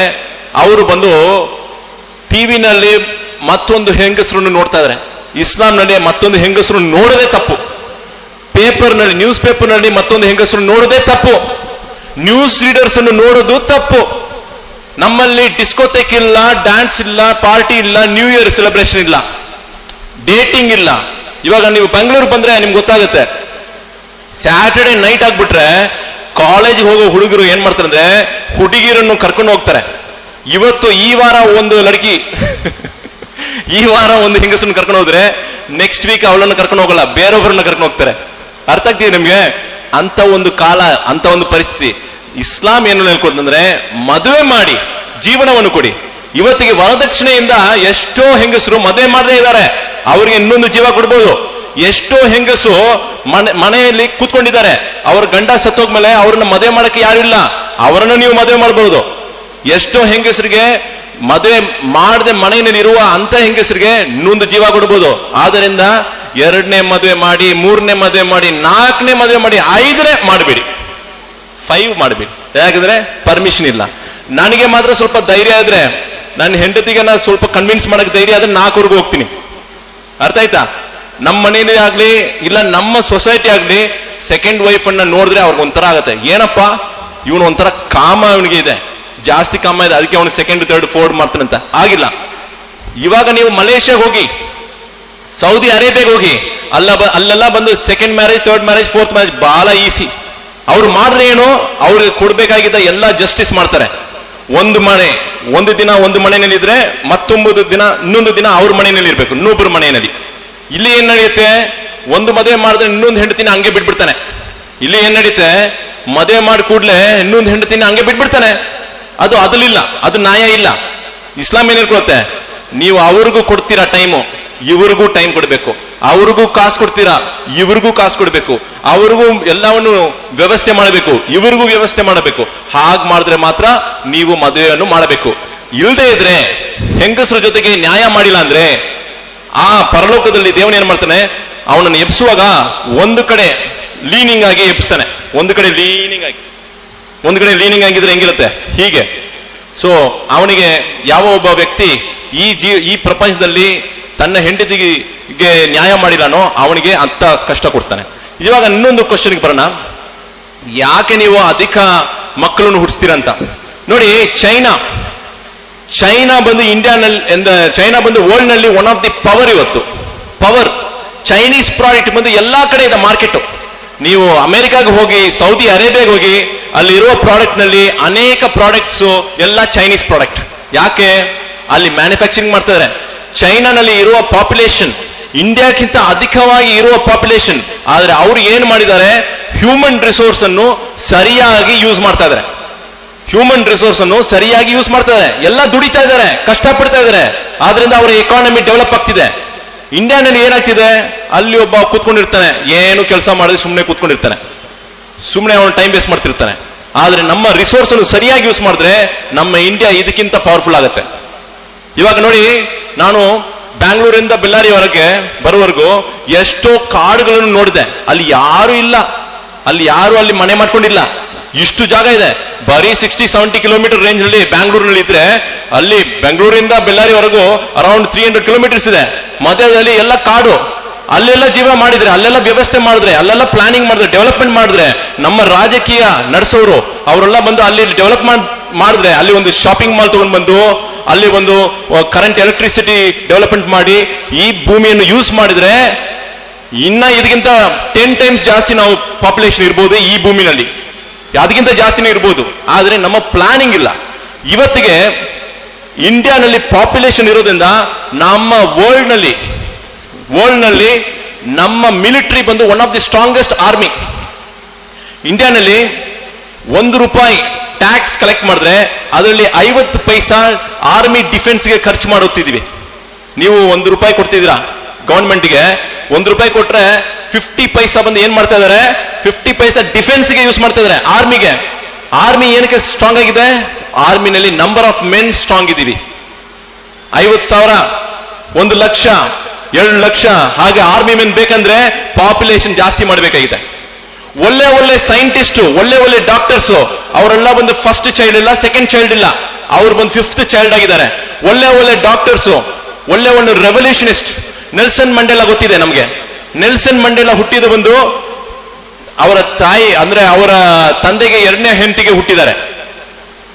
ಅವರು ಬಂದು ಟಿವಿನಲ್ಲಿ ಮತ್ತೊಂದು ಹೆಂಗಸರನ್ನು ನೋಡ್ತಾ ಇದಾರೆ. ಇಸ್ಲಾಂನಲ್ಲಿ ಮತ್ತೊಂದು ಹೆಂಗಸರನ್ನು ನೋಡೋದೇ ತಪ್ಪು. ಪೇಪರ್ನಲ್ಲಿ ನ್ಯೂಸ್ ಪೇಪರ್ನಲ್ಲಿ ಮತ್ತೊಂದು ಹೆಂಗಸರನ್ನು ನೋಡೋದೇ ತಪ್ಪು. ನ್ಯೂಸ್ ರೀಡರ್ಸ್ ಅನ್ನು ನೋಡೋದು ತಪ್ಪು. ನಮ್ಮಲ್ಲಿ ಡಿಸ್ಕೋಥೆಕ್ ಇಲ್ಲ, ಡ್ಯಾನ್ಸ್ ಇಲ್ಲ, ಪಾರ್ಟಿ ಇಲ್ಲ, ನ್ಯೂ ಇಯರ್ ಸೆಲೆಬ್ರೇಷನ್ ಇಲ್ಲ, ಡೇಟಿಂಗ್ ಇಲ್ಲ. ಇವಾಗ ನೀವು ಬೆಂಗಳೂರು ಬಂದ್ರೆ ನಿಮ್ಗೆ ಗೊತ್ತಾಗುತ್ತೆ. ಸ್ಯಾಟರ್ಡೆ ನೈಟ್ ಆಗ್ಬಿಟ್ರೆ ಕಾಲೇಜಿಗೆ ಹೋಗೋ ಹುಡುಗರು ಏನ್ ಮಾಡ್ತಾರೆ ಅಂದ್ರೆ ಹುಡುಗಿರನ್ನು ಕರ್ಕೊಂಡು ಹೋಗ್ತಾರೆ. ಈ ವಾರ ಒಂದು ಲಡ್ಕಿ ಈ ವಾರ ಒಂದು ಹೆಂಗಸನ್ನು ಕರ್ಕೊಂಡು ಹೋದ್ರೆ ನೆಕ್ಸ್ಟ್ ವೀಕ್ ಅವಳನ್ನು ಕರ್ಕೊಂಡು ಹೋಗಲ್ಲ, ಬೇರೊಬ್ಬರನ್ನ ಕರ್ಕೊಂಡು ಹೋಗ್ತಾರೆ. ಅರ್ಥ ಆಗ್ತೀವಿ ನಿಮ್ಗೆ? ಅಂತ ಒಂದು ಕಾಲ, ಅಂತ ಒಂದು ಪರಿಸ್ಥಿತಿ. ಇಸ್ಲಾಂ ಏನು ಹೇಳ್ಕೊಡ್ತಂದ್ರೆ ಮದುವೆ ಮಾಡಿ ಜೀವನವನ್ನು ಕೊಡಿ. ಇವತ್ತಿಗೆ ವರದಕ್ಷಿಣೆಯಿಂದ ಎಷ್ಟೋ ಹೆಂಗಸರು ಮದುವೆ ಮಾಡದೇ ಇದ್ದಾರೆ, ಅವ್ರಿಗೆ ಇನ್ನೊಂದು ಜೀವ ಕೊಡ್ಬೋದು. ಎಷ್ಟೋ ಹೆಂಗಸು ಮನೆಯಲ್ಲಿ ಕೂತ್ಕೊಂಡಿದ್ದಾರೆ, ಅವ್ರ ಗಂಡ ಸತ್ತೋಗ್ಮೇಲೆ ಅವ್ರನ್ನ ಮದುವೆ ಮಾಡಕ್ಕೆ ಯಾರು ಇಲ್ಲ, ಅವರನ್ನು ನೀವು ಮದುವೆ ಮಾಡಬಹುದು. ಎಷ್ಟೋ ಹೆಂಗಸರಿಗೆ ಮದುವೆ ಮಾಡದೆ ಮನೆಯಲ್ಲಿ ಇರುವ ಅಂತ ಹೆಂಗಸರಿಗೆ ಇನ್ನೊಂದು ಜೀವ ಕೊಡ್ಬೋದು. ಆದ್ದರಿಂದ 2ನೇ ಮದುವೆ ಮಾಡಿ, 3ನೇ ಮದುವೆ ಮಾಡಿ, 4ನೇ ಮದುವೆ ಮಾಡಿ, 5ನೇ ಮಾಡಬೇಡಿ, 5 ಮಾಡಬೇಡಿ. ಯಾಕಂದ್ರೆ ಪರ್ಮಿಷನ್ ಇಲ್ಲ. ನನಗೆ ಮಾತ್ರ ಸ್ವಲ್ಪ ಧೈರ್ಯ ಇದ್ರೆ, ನನ್ನ ಹೆಂಡತಿಗೆ ನಾನು ಸ್ವಲ್ಪ ಕನ್ವಿನ್ಸ್ ಮಾಡಕ್ ಧೈರ್ಯ ಆದ್ರೆ 4ವರೆಗೂ ಹೋಗ್ತೀನಿ. ಅರ್ಥ ಆಯ್ತಾ? ನಮ್ಮ ಮನೆಯಲ್ಲಿ ಆಗ್ಲಿ ಇಲ್ಲ ನಮ್ಮ ಸೊಸೈಟಿ ಆಗ್ಲಿ ಸೆಕೆಂಡ್ ವೈಫ್ ಅನ್ನ ನೋಡಿದ್ರೆ ಅವ್ರಿಗೆ ಒಂಥರ ಆಗತ್ತೆ, ಏನಪ್ಪ ಇವನು ಒಂಥರ ಕಾಮ ಇವನಿಗೆ ಇದೆ, ಜಾಸ್ತಿ ಕಾಮ ಇದೆ, ಅದಕ್ಕೆ ಅವನು ಸೆಕೆಂಡ್ ಥರ್ಡ್ ಫೋರ್ಡ್ ಮಾಡ್ತಾನಂತ. ಆಗಿಲ್ಲ. ಇವಾಗ ನೀವು ಮಲೇಷ್ಯಾಗ ಹೋಗಿ, ಸೌದಿ ಅರೇಬಿಯಾಗ ಹೋಗಿ, ಅಲ್ಲೆಲ್ಲ ಬಂದು second marriage, third marriage, fourth marriage ಬಹಳ ಈಸಿ. ಅವ್ರು ಮಾಡಿದ್ರೆ ಏನು, ಅವ್ರಿಗೆ ಕೊಡ್ಬೇಕಾಗಿದ್ದ ಎಲ್ಲ ಜಸ್ಟಿಸ್ ಮಾಡ್ತಾರೆ. ಒಂದು ಮನೆ ಒಂದು ದಿನ ಒಂದು ಮನೆಯಲ್ಲಿ ಇದ್ರೆ ಮತ್ತೊಂದು ದಿನ ಇನ್ನೊಂದು ದಿನ ಅವ್ರ ಮನೆಯಲ್ಲಿ ಇರ್ಬೇಕು, ಇನ್ನೊಬ್ಬರ ಮನೆಯಲ್ಲಿ. ಇಲ್ಲಿ ಏನ್ ನಡೆಯುತ್ತೆ, ಒಂದು ಮದುವೆ ಮಾಡಿದ್ರೆ ಇನ್ನೊಂದು ಹೆಂಡತಿನ ಹಂಗೆ ಬಿಟ್ಬಿಡ್ತಾನೆ. ಇಲ್ಲಿ ಏನ್ ನಡೆಯುತ್ತೆ, ಮದುವೆ ಮಾಡಿ ಕೂಡ್ಲೆ ಇನ್ನೊಂದು ಹೆಂಡತಿನ ಹಂಗೆ ಬಿಟ್ಬಿಡ್ತಾನೆ. ಅದ್ರಲ್ಲಿಲ್ಲ, ಅದು ನ್ಯಾಯ ಇಲ್ಲ. ಇಸ್ಲಾಂ ಏನ್ ಹೇಳ್ಕೊಳುತ್ತೆ, ನೀವು ಅವ್ರಿಗೂ ಕೊಡ್ತೀರಾ ಟೈಮು, ಇವ್ರಿಗೂ ಟೈಮ್ ಕೊಡ್ಬೇಕು, ಅವ್ರಿಗೂ ಕಾಸು ಕೊಡ್ತೀರಾ, ಇವ್ರಿಗೂ ಕಾಸು ಕೊಡ್ಬೇಕು, ಅವ್ರಿಗೂ ಎಲ್ಲವನ್ನು ವ್ಯವಸ್ಥೆ ಮಾಡಬೇಕು, ಇವ್ರಿಗೂ ವ್ಯವಸ್ಥೆ ಮಾಡಬೇಕು. ಹಾಗೆ ಮಾಡಿದ್ರೆ ಮಾತ್ರ ನೀವು ಮದುವೆಯನ್ನು ಮಾಡಬೇಕು. ಇಲ್ಲದೆ ಇದ್ರೆ ಹೆಂಗಸರ ಜೊತೆಗೆ ನ್ಯಾಯ ಮಾಡಿಲ್ಲ ಅಂದ್ರೆ ಆ ಪರಲೋಕದಲ್ಲಿ ದೇವನ ಏನ್ ಮಾಡ್ತಾನೆ, ಅವನನ್ನು ಎಬ್ಸುವಾಗ ಒಂದು ಕಡೆ ಲೀನಿಂಗ್ ಆಗಿ ಎಬ್ಸ್ತಾನೆ, ಒಂದು ಕಡೆ ಲೀನಿಂಗ್ ಆಗಿದ್ರೆ ಹೆಂಗಿರುತ್ತೆ ಹೀಗೆ. ಸೊ ಅವನಿಗೆ ಯಾವ ಒಬ್ಬ ವ್ಯಕ್ತಿ ಈ ಪ್ರಪಂಚದಲ್ಲಿ ತನ್ನ ಹೆಂಡತಿಗೆ ನ್ಯಾಯ ಮಾಡಿಲ್ಲನೋ ಅವನಿಗೆ ಅಂತ ಕಷ್ಟ ಕೊಡ್ತಾನೆ. ಇವಾಗ ಇನ್ನೊಂದು ಕ್ವಶನ್ಗೆ ಬರೋಣ, ಯಾಕೆ ನೀವು ಅಧಿಕ ಮಕ್ಕಳನ್ನು ಹುಟ್ಟಿಸ್ತೀರಂತ. ನೋಡಿ, ಚೈನಾ ಬಂದು ಇಂಡಿಯಾನಲ್ಲಿ, ಚೈನಾ ಬಂದು ವರ್ಲ್ಡ್ ನಲ್ಲಿ ಒನ್ ಆಫ್ ದಿ ಪವರ್. ಇವತ್ತು ಪವರ್ ಚೈನೀಸ್ ಪ್ರಾಡಕ್ಟ್ ಬಂದು ಎಲ್ಲಾ ಕಡೆ ಇದೆ ಮಾರ್ಕೆಟ್. ನೀವು ಅಮೆರಿಕಾಗೆ ಹೋಗಿ, ಸೌದಿ ಅರೇಬಿಯಾಗೆ ಹೋಗಿ, ಅಲ್ಲಿರುವ ಪ್ರಾಡಕ್ಟ್ ನಲ್ಲಿ ಅನೇಕ ಪ್ರಾಡಕ್ಟ್ಸ್ ಎಲ್ಲ ಚೈನೀಸ್ ಪ್ರಾಡಕ್ಟ್. ಯಾಕೆ? ಅಲ್ಲಿ ಮ್ಯಾನುಫ್ಯಾಕ್ಚರಿಂಗ್ ಮಾಡ್ತಾರೆ. ಚೈನಾನಲ್ಲಿ ಇರುವ ಪಾಪ್ಯುಲೇಷನ್ ಇಂಡಿಯಾಕ್ಕಿಂತ ಅಧಿಕವಾಗಿ ಇರುವ ಪಾಪ್ಯುಲೇಷನ್, ಆದ್ರೆ ಅವ್ರು ಏನ್ ಮಾಡಿದ್ದಾರೆ, ಹ್ಯೂಮನ್ ರಿಸೋರ್ಸ್ ಅನ್ನು ಸರಿಯಾಗಿ ಯೂಸ್ ಮಾಡ್ತಾ ಇದ್ದಾರೆ. ಎಲ್ಲ ದುಡಿತಾ ಇದ್ದಾರೆ, ಕಷ್ಟಪಡ್ತಾ ಇದ್ದಾರೆ, ಆದ್ರಿಂದ ಅವರ ಎಕಾನಮಿ ಡೆವಲಪ್ ಆಗ್ತಿದೆ. ಇಂಡಿಯಾನಲ್ಲಿ ಏನಾಗ್ತಿದೆ, ಅಲ್ಲಿ ಒಬ್ಬ ಕೂತ್ಕೊಂಡಿರ್ತಾನೆ, ಏನು ಕೆಲಸ ಮಾಡಿದ್ರೆ ಸುಮ್ಮನೆ ಕೂತ್ಕೊಂಡಿರ್ತಾನೆ, ಸುಮ್ಮನೆ ಅವನು ಟೈಮ್ ವೇಸ್ಟ್ ಮಾಡ್ತಿರ್ತಾನೆ. ಆದ್ರೆ ನಮ್ಮ ರಿಸೋರ್ಸ್ ಅನ್ನು ಸರಿಯಾಗಿ ಯೂಸ್ ಮಾಡಿದ್ರೆ ನಮ್ಮ ಇಂಡಿಯಾ ಇದಕ್ಕಿಂತ ಪವರ್ಫುಲ್ ಆಗುತ್ತೆ. ಇವಾಗ ನೋಡಿ, ನಾನು ಬ್ಯಾಂಗ್ಳೂರಿಂದ ಬೆಳ್ಳಾರಿವರೆಗೆ ಬರುವವರೆಗೂ ಎಷ್ಟೋ ಕಾಡುಗಳನ್ನು ನೋಡಿದೆ. ಅಲ್ಲಿ ಯಾರು ಇಲ್ಲ, ಅಲ್ಲಿ ಮನೆ ಮಾಡ್ಕೊಂಡಿಲ್ಲ. ಇಷ್ಟು ಜಾಗ ಇದೆ, ಬರೀ 60-70 ಕಿಲೋಮೀಟರ್ ರೇಂಜ್ ನಲ್ಲಿ ಬ್ಯಾಂಗ್ಳೂರಿನಲ್ಲಿ ಇದ್ರೆ, ಅಲ್ಲಿ ಬೆಂಗಳೂರಿಂದ ಬೆಳ್ಳಾರಿವರೆಗೂ ಅರೌಂಡ್ 300 ಕಿಲೋಮೀಟರ್ಸ್ ಇದೆ. ಮಧ್ಯದಲ್ಲಿ ಎಲ್ಲ ಕಾಡು. ಅಲ್ಲೆಲ್ಲ ಜೀವ ಮಾಡಿದ್ರೆ, ಅಲ್ಲೆಲ್ಲ ವ್ಯವಸ್ಥೆ ಮಾಡಿದ್ರೆ, ಅಲ್ಲೆಲ್ಲ ಪ್ಲಾನಿಂಗ್ ಮಾಡಿದ್ರೆ, ಡೆವಲಪ್ಮೆಂಟ್ ಮಾಡಿದ್ರೆ, ನಮ್ಮ ರಾಜಕೀಯ ನಡೆಸೋರು ಅವರೆಲ್ಲ ಬಂದು ಅಲ್ಲಿ ಡೆವಲಪ್ ಮಾಡಿದ್ರೆ, ಅಲ್ಲಿ ಒಂದು ಶಾಪಿಂಗ್ ಮಾಲ್ ತಗೊಂಡ್ ಬಂದು, ಅಲ್ಲಿ ಒಂದು ಕರೆಂಟ್ ಎಲೆಕ್ಟ್ರಿಸಿಟಿ ಡೆವಲಪ್ಮೆಂಟ್ ಮಾಡಿ ಈ ಭೂಮಿಯನ್ನು ಯೂಸ್ ಮಾಡಿದ್ರೆ ಇನ್ನ ಇದಕ್ಕಿಂತ 10 times ಜಾಸ್ತಿ ನಾವು ಪಾಪ್ಯುಲೇಷನ್ ಇರ್ಬೋದು ಈ ಭೂಮಿನಲ್ಲಿ, ಅದಕ್ಕಿಂತ ಜಾಸ್ತಿನೇ ಇರ್ಬೋದು. ಆದ್ರೆ ನಮ್ಮ ಪ್ಲಾನಿಂಗ್ ಇಲ್ಲ. ಇವತ್ತಿಗೆ ಇಂಡಿಯಾನಲ್ಲಿ ಪಾಪ್ಯುಲೇಷನ್ ಇರೋದ್ರಿಂದ ನಮ್ಮ ವರ್ಲ್ಡ್ ನಲ್ಲಿ ನಮ್ಮ ಮಿಲಿಟರಿ ಬಂದು one of the strongest army. ಇಂಡಿಯಾನಲ್ಲಿ ₹1 ಟ್ಯಾಕ್ಸ್ ಕಲೆಕ್ಟ್ ಮಾಡಿದ್ರೆ ಅದರಲ್ಲಿ 50 ಪೈಸಾ ಆರ್ಮಿ ಡಿಫೆನ್ಸ್ಗೆ ಖರ್ಚು ಮಾಡುತ್ತಿದ್ವಿ. ನೀವು ₹1 ಕೊಡ್ತಿದ್ದೀರಾ ಗವರ್ಮೆಂಟ್ಗೆ, ₹1 ಕೊಟ್ರೆ 50 ಪೈಸಾ ಬಂದು ಏನ್ ಮಾಡ್ತಾ ಇದಾರೆ, 50 ಪೈಸಾ ಡಿಫೆನ್ಸ್ಗೆ ಯೂಸ್ ಮಾಡ್ತಾ ಇದಾರೆ, ಆರ್ಮಿಗೆ. ಆರ್ಮಿ ಏನಕ್ಕೆ ಸ್ಟ್ರಾಂಗ್ ಆಗಿದೆ, ಆರ್ಮಿನಲ್ಲಿ ನಂಬರ್ ಆಫ್ ಮೆನ್ ಸ್ಟ್ರಾಂಗ್ ಇದೀವಿ. 50,000, 1 ಲಕ್ಷ, 2 ಲಕ್ಷ ಹಾಗೆ ಆರ್ಮಿ ಮೆನ್ ಬೇಕಂದ್ರೆ ಪಾಪ್ಯುಲೇಷನ್ ಜಾಸ್ತಿ ಮಾಡಬೇಕಾಗಿದೆ. ಒಳ್ಳೆ ಸೈಂಟಿಸ್ಟ್, ಒಳ್ಳೆ ಡಾಕ್ಟರ್ಸ್ ಅವರೆಲ್ಲ ಬಂದು ಫಸ್ಟ್ ಚೈಲ್ಡ್ ಇಲ್ಲ, ಸೆಕೆಂಡ್ ಚೈಲ್ಡ್ ಇಲ್ಲ, ಅವ್ರು ಬಂದು 5th ಚೈಲ್ಡ್ ಆಗಿದ್ದಾರೆ. ಒಳ್ಳೆ ಡಾಕ್ಟರ್ಸ್, ಒಳ್ಳೆ ರೆವಲ್ಯೂಷನಿಸ್ಟ್. ನೆಲ್ಸನ್ ಮಂಡೇಲಾ ಗೊತ್ತಿದೆ ನಮ್ಗೆ. ನೆಲ್ಸನ್ ಮಂಡೇಲಾ ಹುಟ್ಟಿದ ಬಂದು ಅವರ ತಾಯಿ ಅಂದ್ರೆ ಅವರ ತಂದೆಗೆ 2ನೇ ಹೆಂಡತಿಗೆ ಹುಟ್ಟಿದ್ದಾರೆ.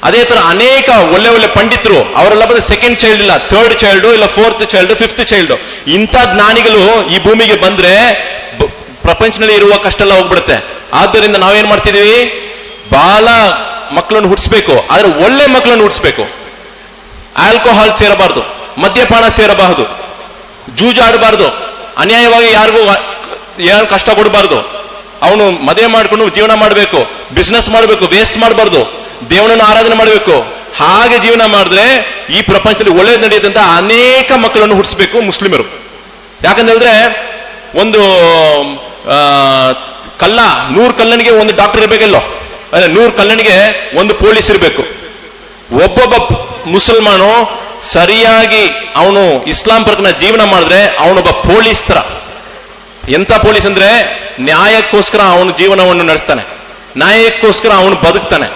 ಅದೇ ತರ ಅನೇಕ ಒಳ್ಳೆ ಪಂಡಿತರು ಅವರೆಲ್ಲ ಬಂದು ಸೆಕೆಂಡ್ ಚೈಲ್ಡ್ ಇಲ್ಲ, 3rd ಚೈಲ್ಡ್ ಇಲ್ಲ, 4th ಚೈಲ್ಡ್, 5th ಚೈಲ್ಡ್. ಇಂಥ ಜ್ಞಾನಿಗಳು ಈ ಭೂಮಿಗೆ ಬಂದ್ರೆ ಪ್ರಪಂಚದಲ್ಲಿ ಇರುವ ಕಷ್ಟ ಎಲ್ಲ ಹೋಗ್ಬಿಡುತ್ತೆ. ಆದ್ದರಿಂದ ನಾವೇನ್ ಮಾಡ್ತಿದೀವಿ, ಬಹಳ ಮಕ್ಕಳನ್ನು ಹುಟ್ಟಿಸ್ಬೇಕು, ಆದ್ರೆ ಒಳ್ಳೆ ಮಕ್ಕಳನ್ನು ಹುಟ್ಟಿಸ್ಬೇಕು. ಆಲ್ಕೋಹಾಲ್ ಸೇರಬಾರ್ದು, ಮದ್ಯಪಾನ ಸೇರಬಾರದು, ಜೂಜಾಡಬಾರ್ದು, ಅನ್ಯಾಯವಾಗಿ ಯಾರು ಕಷ್ಟ ಕೊಡಬಾರ್ದು. ಅವನು ಮದುವೆ ಮಾಡ್ಕೊಂಡು ಜೀವನ ಮಾಡಬೇಕು, ಬಿಸ್ನೆಸ್ ಮಾಡಬೇಕು, ವೇಸ್ಟ್ ಮಾಡಬಾರ್ದು, ದೇವನನ್ನು ಆರಾಧನೆ ಮಾಡಬೇಕು. ಹಾಗೆ ಜೀವನ ಮಾಡಿದ್ರೆ ಈ ಪ್ರಪಂಚದಲ್ಲಿ ಒಳ್ಳೇದು ನಡೆಯುತ್ತೆ ಅಂತ ಅನೇಕ ಮಕ್ಕಳನ್ನು ಹುಟ್ಟಿಸ್ಬೇಕು ಮುಸ್ಲಿಮರು. ಯಾಕಂತ ಹೇಳಿದ್ರೆ ಒಂದು 100 ಕಲ್ಲನಿಗೆ ಒಂದು ಡಾಕ್ಟರ್ ಇರಬೇಕಲ್ಲೋ, 100 ಕಲ್ಲನಿಗೆ ಒಂದು ಪೊಲೀಸ್ ಇರಬೇಕು. ಒಬ್ಬೊಬ್ಬ ಮುಸಲ್ಮಾನು ಸರಿಯಾಗಿ ಅವನು ಇಸ್ಲಾಂ ಪ್ರಕಾರ ಜೀವನ ಮಾಡಿದ್ರೆ ಅವನೊಬ್ಬ ಪೊಲೀಸ್ ತರ. ಎಂತ ಪೊಲೀಸ್ ಅಂದ್ರೆ ನ್ಯಾಯಕ್ಕೋಸ್ಕರ ಅವನು ಜೀವನವನ್ನು ನಡೆಸ್ತಾನೆ, ನ್ಯಾಯಕ್ಕೋಸ್ಕರ ಅವನು ಬದುಕ್ತಾನೆ.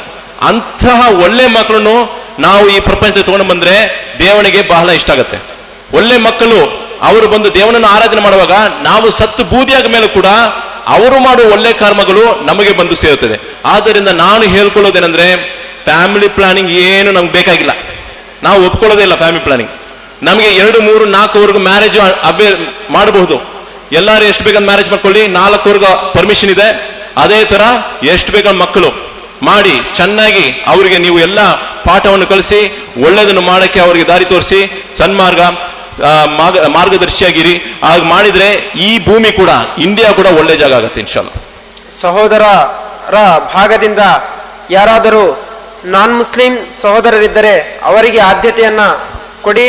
ಅಂತಹ ಒಳ್ಳೆ ಮಕ್ಕಳನ್ನು ನಾವು ಈ ಪ್ರಪಂಚದಲ್ಲಿ ತಗೊಂಡು ಬಂದ್ರೆ ದೇವನಿಗೆ ಬಹಳ ಇಷ್ಟ ಆಗುತ್ತೆ. ಒಳ್ಳೆ ಮಕ್ಕಳು ಅವರು ಬಂದು ದೇವನನ್ನು ಆರಾಧನೆ ಮಾಡುವಾಗ ನಾವು ಸತ್ತು ಬೂದಿಯಾಗ ಮೇಲೆ ಕೂಡ ಅವರು ಮಾಡುವ ಒಳ್ಳೆ ಕರ್ಮಗಳು ನಮಗೆ ಬಂದು ಸೇರುತ್ತದೆ. ಆದ್ದರಿಂದ ನಾನು ಹೇಳ್ಕೊಳ್ಳೋದೇನೆಂದ್ರೆ, ಫ್ಯಾಮಿಲಿ ಪ್ಲಾನಿಂಗ್ ಏನು ನಮ್ಗೆ ಬೇಕಾಗಿಲ್ಲ. ನಾವು ಒಪ್ಕೊಳ್ಳೋದೇ ಇಲ್ಲ ಫ್ಯಾಮಿಲಿ ಪ್ಲಾನಿಂಗ್. ನಮಗೆ 2, 3, 4ವರೆಗೂ ಮ್ಯಾರೇಜ್ ಮಾಡಬಹುದು. ಎಲ್ಲರೂ ಎಷ್ಟು ಬೇಕಂತ ಮ್ಯಾರೇಜ್ ಮಾಡ್ಕೊಳ್ಳಿ, 4ವರೆಗೂ ಪರ್ಮಿಷನ್ ಇದೆ. ಅದೇ ತರ ಎಷ್ಟು ಬೇಕಂತ ಮಕ್ಕಳು ಮಾಡಿ ಚೆನ್ನಾಗಿ ಅವರಿಗೆ ನೀವು ಎಲ್ಲ ಪಾಠವನ್ನು ಕಲಿಸಿ ಒಳ್ಳೆಯದನ್ನು ಮಾಡಕ್ಕೆ ಅವರಿಗೆ ದಾರಿ ತೋರಿಸಿ ಸನ್ಮಾರ್ಗ ಮಾರ್ಗದರ್ಶಿಯಾಗಿರಿ. ಆಗ ಮಾಡಿದ್ರೆ ಈ ಭೂಮಿ ಕೂಡ, ಇಂಡಿಯಾ ಕೂಡ ಒಳ್ಳೆ ಜಾಗ ಆಗುತ್ತೆ ಇನ್ಶಾಲ್ಲಾ. ಸಹೋದರರ ಭಾಗದಿಂದ ಯಾರಾದರೂ ನಾನ್ ಮುಸ್ಲಿಂ ಸಹೋದರರಿದ್ದರೆ ಅವರಿಗೆ ಆದ್ಯತೆಯನ್ನ ಕೊಡಿ.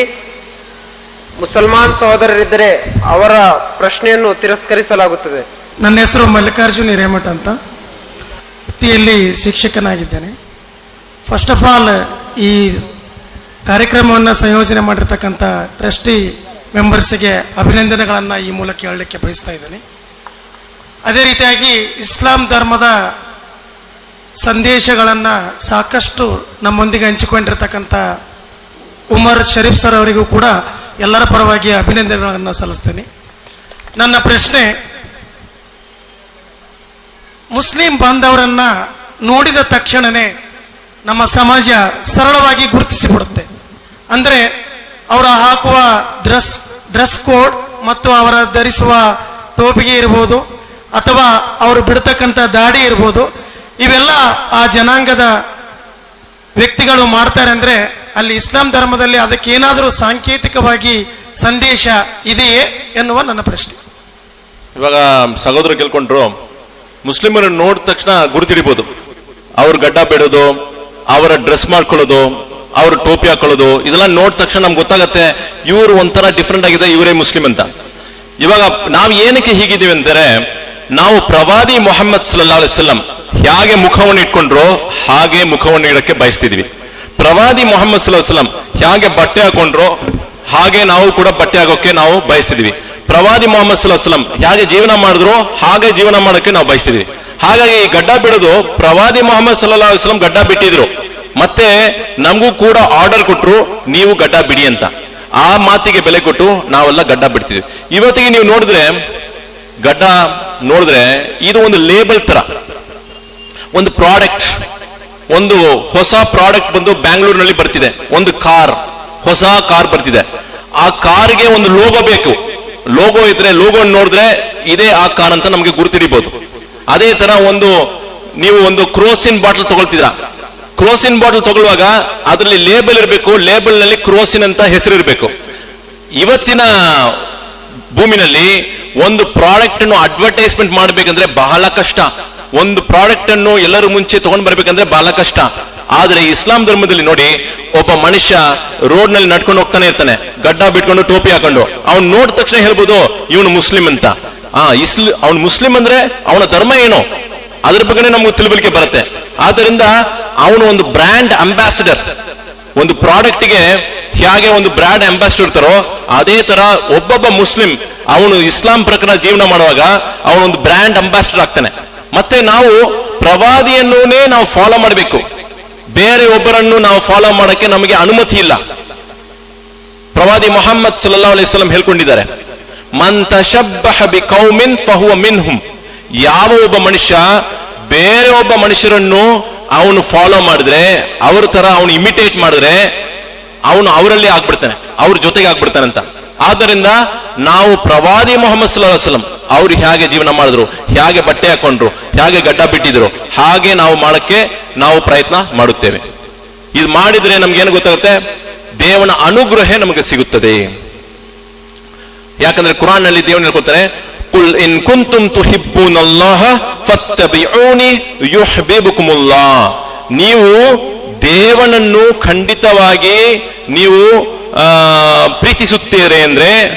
ಮುಸಲ್ಮಾನ್ ಸಹೋದರರಿದ್ದರೆ ಅವರ ಪ್ರಶ್ನೆಯನ್ನು ತಿರಸ್ಕರಿಸಲಾಗುತ್ತದೆ. ನನ್ನ ಹೆಸರು ಮಲ್ಲಿಕಾರ್ಜುನ್ ಹಿರೇಮಠ ಅಂತ, ವೃತ್ತಿಯಲ್ಲಿ ಶಿಕ್ಷಕನಾಗಿದ್ದೇನೆ. ಫಸ್ಟ್ ಆಫ್ ಆಲ್ ಈ ಕಾರ್ಯಕ್ರಮವನ್ನು ಸಂಯೋಜನೆ ಮಾಡಿರ್ತಕ್ಕಂಥ ಟ್ರಸ್ಟಿ ಮೆಂಬರ್ಸ್ಗೆ ಅಭಿನಂದನೆಗಳನ್ನು ಈ ಮೂಲಕ ಹೇಳಲಿಕ್ಕೆ ಬಯಸ್ತಾ ಇದ್ದೇನೆ. ಅದೇ ರೀತಿಯಾಗಿ ಇಸ್ಲಾಂ ಧರ್ಮದ ಸಂದೇಶಗಳನ್ನು ಸಾಕಷ್ಟು ನಮ್ಮೊಂದಿಗೆ ಹಂಚಿಕೊಂಡಿರ್ತಕ್ಕಂಥ ಉಮರ್ ಶರೀಫ್ ಸರ್ ಅವರಿಗೂ ಕೂಡ ಎಲ್ಲರ ಪರವಾಗಿ ಅಭಿನಂದನೆಗಳನ್ನು ಸಲ್ಲಿಸ್ತೇನೆ. ನನ್ನ ಪ್ರಶ್ನೆ, ಮುಸ್ಲಿಂ ಬಾಂಧವರನ್ನು ನೋಡಿದ ತಕ್ಷಣವೇ ನಮ್ಮ ಸಮಾಜ ಸರಳವಾಗಿ ಗುರುತಿಸಿಬಿಡುತ್ತೆ. ಅಂದರೆ ಅವರ ಹಾಕುವ ಡ್ರೆಸ್ ಕೋಡ್ ಮತ್ತು ಅವರ ಧರಿಸುವ ಟೋಪಿಗೆ ಇರ್ಬೋದು, ಅಥವಾ ಅವರು ಬಿಡ್ತಕ್ಕಂಥ ದಾಡಿ ಇರ್ಬೋದು, ಇವೆಲ್ಲ ಆ ಜನಾಂಗದ ವ್ಯಕ್ತಿಗಳು ಮಾಡ್ತಾರೆ. ಅಂದರೆ ಅಲ್ಲಿ ಇಸ್ಲಾಂ ಧರ್ಮದಲ್ಲಿ ಅದಕ್ಕೇನಾದರೂ ಸಾಂಕೇತಿಕವಾಗಿ ಸಂದೇಶ ಇದೆಯೇ ಎನ್ನುವ ನನ್ನ ಪ್ರಶ್ನೆ. ಇವಾಗ ಸಹೋದರ ಕೇಳ್ಕೊಂಡ್ರು, ಮುಸ್ಲಿಮರನ್ನು ನೋಡಿದ ತಕ್ಷಣ ಗುರುತಿಡಿಬೋದು. ಅವ್ರ ಗಡ್ಡ ಬಿಡೋದು, ಅವರ ಡ್ರೆಸ್ ಮಾಡ್ಕೊಳ್ಳೋದು, ಅವ್ರ ಟೋಪಿ ಹಾಕೊಳ್ಳೋದು, ಇದೆಲ್ಲ ನೋಡಿದ ತಕ್ಷಣ ನಮ್ಗೆ ಗೊತ್ತಾಗತ್ತೆ ಇವರು ಒಂಥರ ಡಿಫ್ರೆಂಟ್ ಆಗಿದೆ, ಇವರೇ ಮುಸ್ಲಿಂ ಅಂತ. ಇವಾಗ ನಾವು ಏನಕ್ಕೆ ಹೀಗಿದ್ದೀವಿ ಅಂದರೆ, ನಾವು ಪ್ರವಾದಿ ಮೊಹಮ್ಮದ್ ಸಲ್ಲಲ್ಲಾಹು ಅಲೈಹಿ ವಸಲ್ಲಂ ಹೇಗೆ ಮುಖವನ್ನು ಇಟ್ಕೊಂಡ್ರೋ ಹಾಗೆ ಮುಖವನ್ನು ಇಡಕ್ಕೆ ಬಯಸ್ತಿದ್ವಿ. ಪ್ರವಾದಿ ಮೊಹಮ್ಮದ್ ಸಲ್ಲಲ್ಲಾಹು ಅಲೈಹಿ ವಸಲ್ಲಂ ಹೇಗೆ ಬಟ್ಟೆ ಹಾಕೊಂಡ್ರೋ ಹಾಗೆ ನಾವು ಕೂಡ ಬಟ್ಟೆ ಹಾಕೋಕೆ ನಾವು ಬಯಸ್ತಿದ್ವಿ. ಪ್ರವಾದಿ ಮೊಹಮ್ಮದ್ ಸಲ್ಲಲ್ಲಾಹು ಅಲೈಹಿ ವಸಲ್ಲಂ ಹೇಗೆ ಜೀವನ ಮಾಡಿದ್ರು ಹಾಗೆ ಜೀವನ ಮಾಡೋಕೆ ನಾವು ಬಯಸ್ತಿದ್ವಿ. ಹಾಗಾಗಿ ಈ ಗಡ್ಡ ಬಿಡೋದು, ಪ್ರವಾದಿ ಮೊಹಮ್ಮದ್ ಸಲ್ಲಲ್ಲಾಹು ಅಲೈಹಿ ವಸಲ್ಲಂ ಗಡ್ಡ ಬಿಟ್ಟಿದ್ರು, ಮತ್ತೆ ನಮಗೂ ಕೂಡ ಆರ್ಡರ್ ಕೊಟ್ರು ನೀವು ಗಡ್ಡ ಬಿಡಿ ಅಂತ. ಆ ಮಾತಿಗೆ ಬೆಲೆ ಕೊಟ್ಟು ನಾವೆಲ್ಲ ಗಡ್ಡ ಬಿಡ್ತಿದ್ವಿ. ಇವತ್ತಿಗೆ ನೀವು ನೋಡಿದ್ರೆ, ಗಡ್ಡ ನೋಡಿದ್ರೆ ಇದು ಒಂದು ಲೇಬಲ್ ತರ, ಒಂದು ಪ್ರಾಡಕ್ಟ್, ಒಂದು ಹೊಸ ಪ್ರಾಡಕ್ಟ್ ಬಂದು ಬ್ಯಾಂಗ್ಳೂರಿನಲ್ಲಿ ಬರ್ತಿದೆ. ಒಂದು ಕಾರ್, ಹೊಸ ಕಾರ್ ಬರ್ತಿದೆ. ಆ ಕಾರ್ಗೆ ಒಂದು ಲೋಗೋ ಬೇಕು. ಲೋಗೋ ಇದ್ರೆ, ಲೋಗೋ ನೋಡಿದ್ರೆ ಇದೇ ಆ ಕಾರ್ ಅಂತ ನಮಗೆ ಗುರುತಿಡಿಬಹುದು. ಅದೇ ತರ ನೀವು ಒಂದು ಕ್ರೋಸಿನ್ ಬಾಟಲ್ ತಗೊಳ್ತಿದ್ರ, ಕ್ರೋಸಿನ್ ಬಾಟಲ್ ತಗೊಳ್ಳುವಾಗ ಅದರಲ್ಲಿ ಲೇಬಲ್ ಇರಬೇಕು, ಲೇಬಲ್ ನಲ್ಲಿ ಕ್ರೋಸಿನ್ ಅಂತ ಹೆಸರು ಇರಬೇಕು. ಇವತ್ತಿನ ಭೂಮಿನಲ್ಲಿ ಒಂದು ಪ್ರಾಡಕ್ಟ್ ಅನ್ನು ಅಡ್ವರ್ಟೈಸ್ಮೆಂಟ್ ಮಾಡಬೇಕಂದ್ರೆ ಬಹಳ ಕಷ್ಟ. ಒಂದು ಪ್ರಾಡಕ್ಟ್ ಅನ್ನು ಎಲ್ಲರೂ ಮುಂಚೆ ತಗೊಂಡು ಬರ್ಬೇಕಂದ್ರೆ ಬಹಳ ಕಷ್ಟ. ಆದ್ರೆ ಇಸ್ಲಾಂ ಧರ್ಮದಲ್ಲಿ ನೋಡಿ, ಒಬ್ಬ ಮನುಷ್ಯ ರೋಡ್ ನಲ್ಲಿ ನಡ್ಕೊಂಡು ಹೋಗ್ತಾನೆ ಇರ್ತಾನೆ, ಗಡ್ಡ ಬಿಟ್ಕೊಂಡು ಟೋಪಿ ಹಾಕೊಂಡು. ಅವ್ನು ನೋಡಿದ ತಕ್ಷಣ ಹೇಳ್ಬೋದು ಇವನು ಮುಸ್ಲಿಂ ಅಂತ. ಅವನು ಮುಸ್ಲಿಂ ಅಂದ್ರೆ ಅವನ ಧರ್ಮ ಏನು ಅದ್ರ ಬಗ್ಗೆ ನಮ್ಗೆ ತಿಳುವಳಿಕೆ ಬರುತ್ತೆ. ಆದ್ದರಿಂದ ಅವನು ಒಂದು ಬ್ರ್ಯಾಂಡ್ ಅಂಬಾಸಿಡರ್. ಒಂದು ಪ್ರಾಡಕ್ಟ್ಗೆ ಹೇಗೆ ಒಂದು ಬ್ರ್ಯಾಂಡ್ ಅಂಬಾಸಿಡರ್ ಇರ್ತಾರೋ ಅದೇ ತರ ಒಬ್ಬೊಬ್ಬ ಮುಸ್ಲಿಂ ಅವನು ಇಸ್ಲಾಂ ಪ್ರಕಾರ ಜೀವನ ಮಾಡುವಾಗ ಅವನೊಂದು ಬ್ರ್ಯಾಂಡ್ ಅಂಬಾಸಿಡರ್ ಆಗ್ತಾನೆ. ಮತ್ತೆ ನಾವು ಪ್ರವಾದಿಯನ್ನೇ ನಾವು ಫಾಲೋ ಮಾಡಬೇಕು, ಬೇರೆ ಒಬ್ಬರನ್ನು ನಾವು ಫಾಲೋ ಮಾಡಕ್ಕೆ ನಮಗೆ ಅನುಮತಿ ಇಲ್ಲ. ಪ್ರವಾದಿ ಮೊಹಮ್ಮದ್ ಸಲ್ಲಲ್ಲಾಹು ಅಲೈಹಿ ವಸಲ್ಲಂ ಹೇಳ್ಕೊಂಡಿದ್ದಾರೆ, ಮನ್ ತಶಬ್ಬಹ ಬಿಕೌಮಿನ್ ಫಹುವ ಮಿನ್ಹುಂ. ಯಾವ ಒಬ್ಬ ಮನುಷ್ಯ ಬೇರೆ ಒಬ್ಬ ಮನುಷ್ಯರನ್ನು ಅವನು ಫಾಲೋ ಮಾಡಿದ್ರೆ, ಅವ್ರ ತರ ಅವನು ಇಮಿಟೇಟ್ ಮಾಡಿದ್ರೆ ಅವನು ಅವರಲ್ಲಿ ಆಗ್ಬಿಡ್ತಾನೆ, ಅವ್ರ ಜೊತೆಗೆ ಆಗ್ಬಿಡ್ತಾನೆ ಅಂತ. ಆದ್ದರಿಂದ ನಾವು ಪ್ರವಾದಿ ಮೊಹಮ್ಮದ್ ಸಲ್ಲಲ್ಲಾಹು ಅಲೈಹಿ ವಸಲ್ಲಂ ಅವ್ರು ಹೇಗೆ ಜೀವನ ಮಾಡಿದ್ರು, ಹೇಗೆ ಬಟ್ಟೆ ಹಾಕೊಂಡ್ರು, ಹೇಗೆ ಗಡ್ಡ ಬಿಟ್ಟಿದ್ರು, ಹಾಗೆ ನಾವು ಮಾಡಕ್ಕೆ ನಾವು ಪ್ರಯತ್ನ ಮಾಡುತ್ತೇವೆ. ಇದು ಮಾಡಿದ್ರೆ ನಮ್ಗೆ ಏನು ಗೊತ್ತಾಗುತ್ತೆ, ದೇವನ ಅನುಗ್ರಹ ನಮಗೆ ಸಿಗುತ್ತದೆ. ಯಾಕಂದ್ರೆ ಕುರಾನ್ ನಲ್ಲಿ ದೇವನು ಹೇಳ್ಕೊಳ್ತಾನೆ, ಕುಲ್ ಇನ್ ಕುಂತುಂ ತುಹಿಬ್ಬೂನಲ್ಲಾಹ ಫತ್ತಬಿಊನಿ ಯುಹ್ಬಿಬುಕುಮುಲ್ಲಾಹ್. ನೀವು ದೇವನನ್ನು ಖಂಡಿತವಾಗಿ ನೀವು ಪ್ರೀತಿಸುತ್ತೀರಿ ಅಂದ್ರೆ,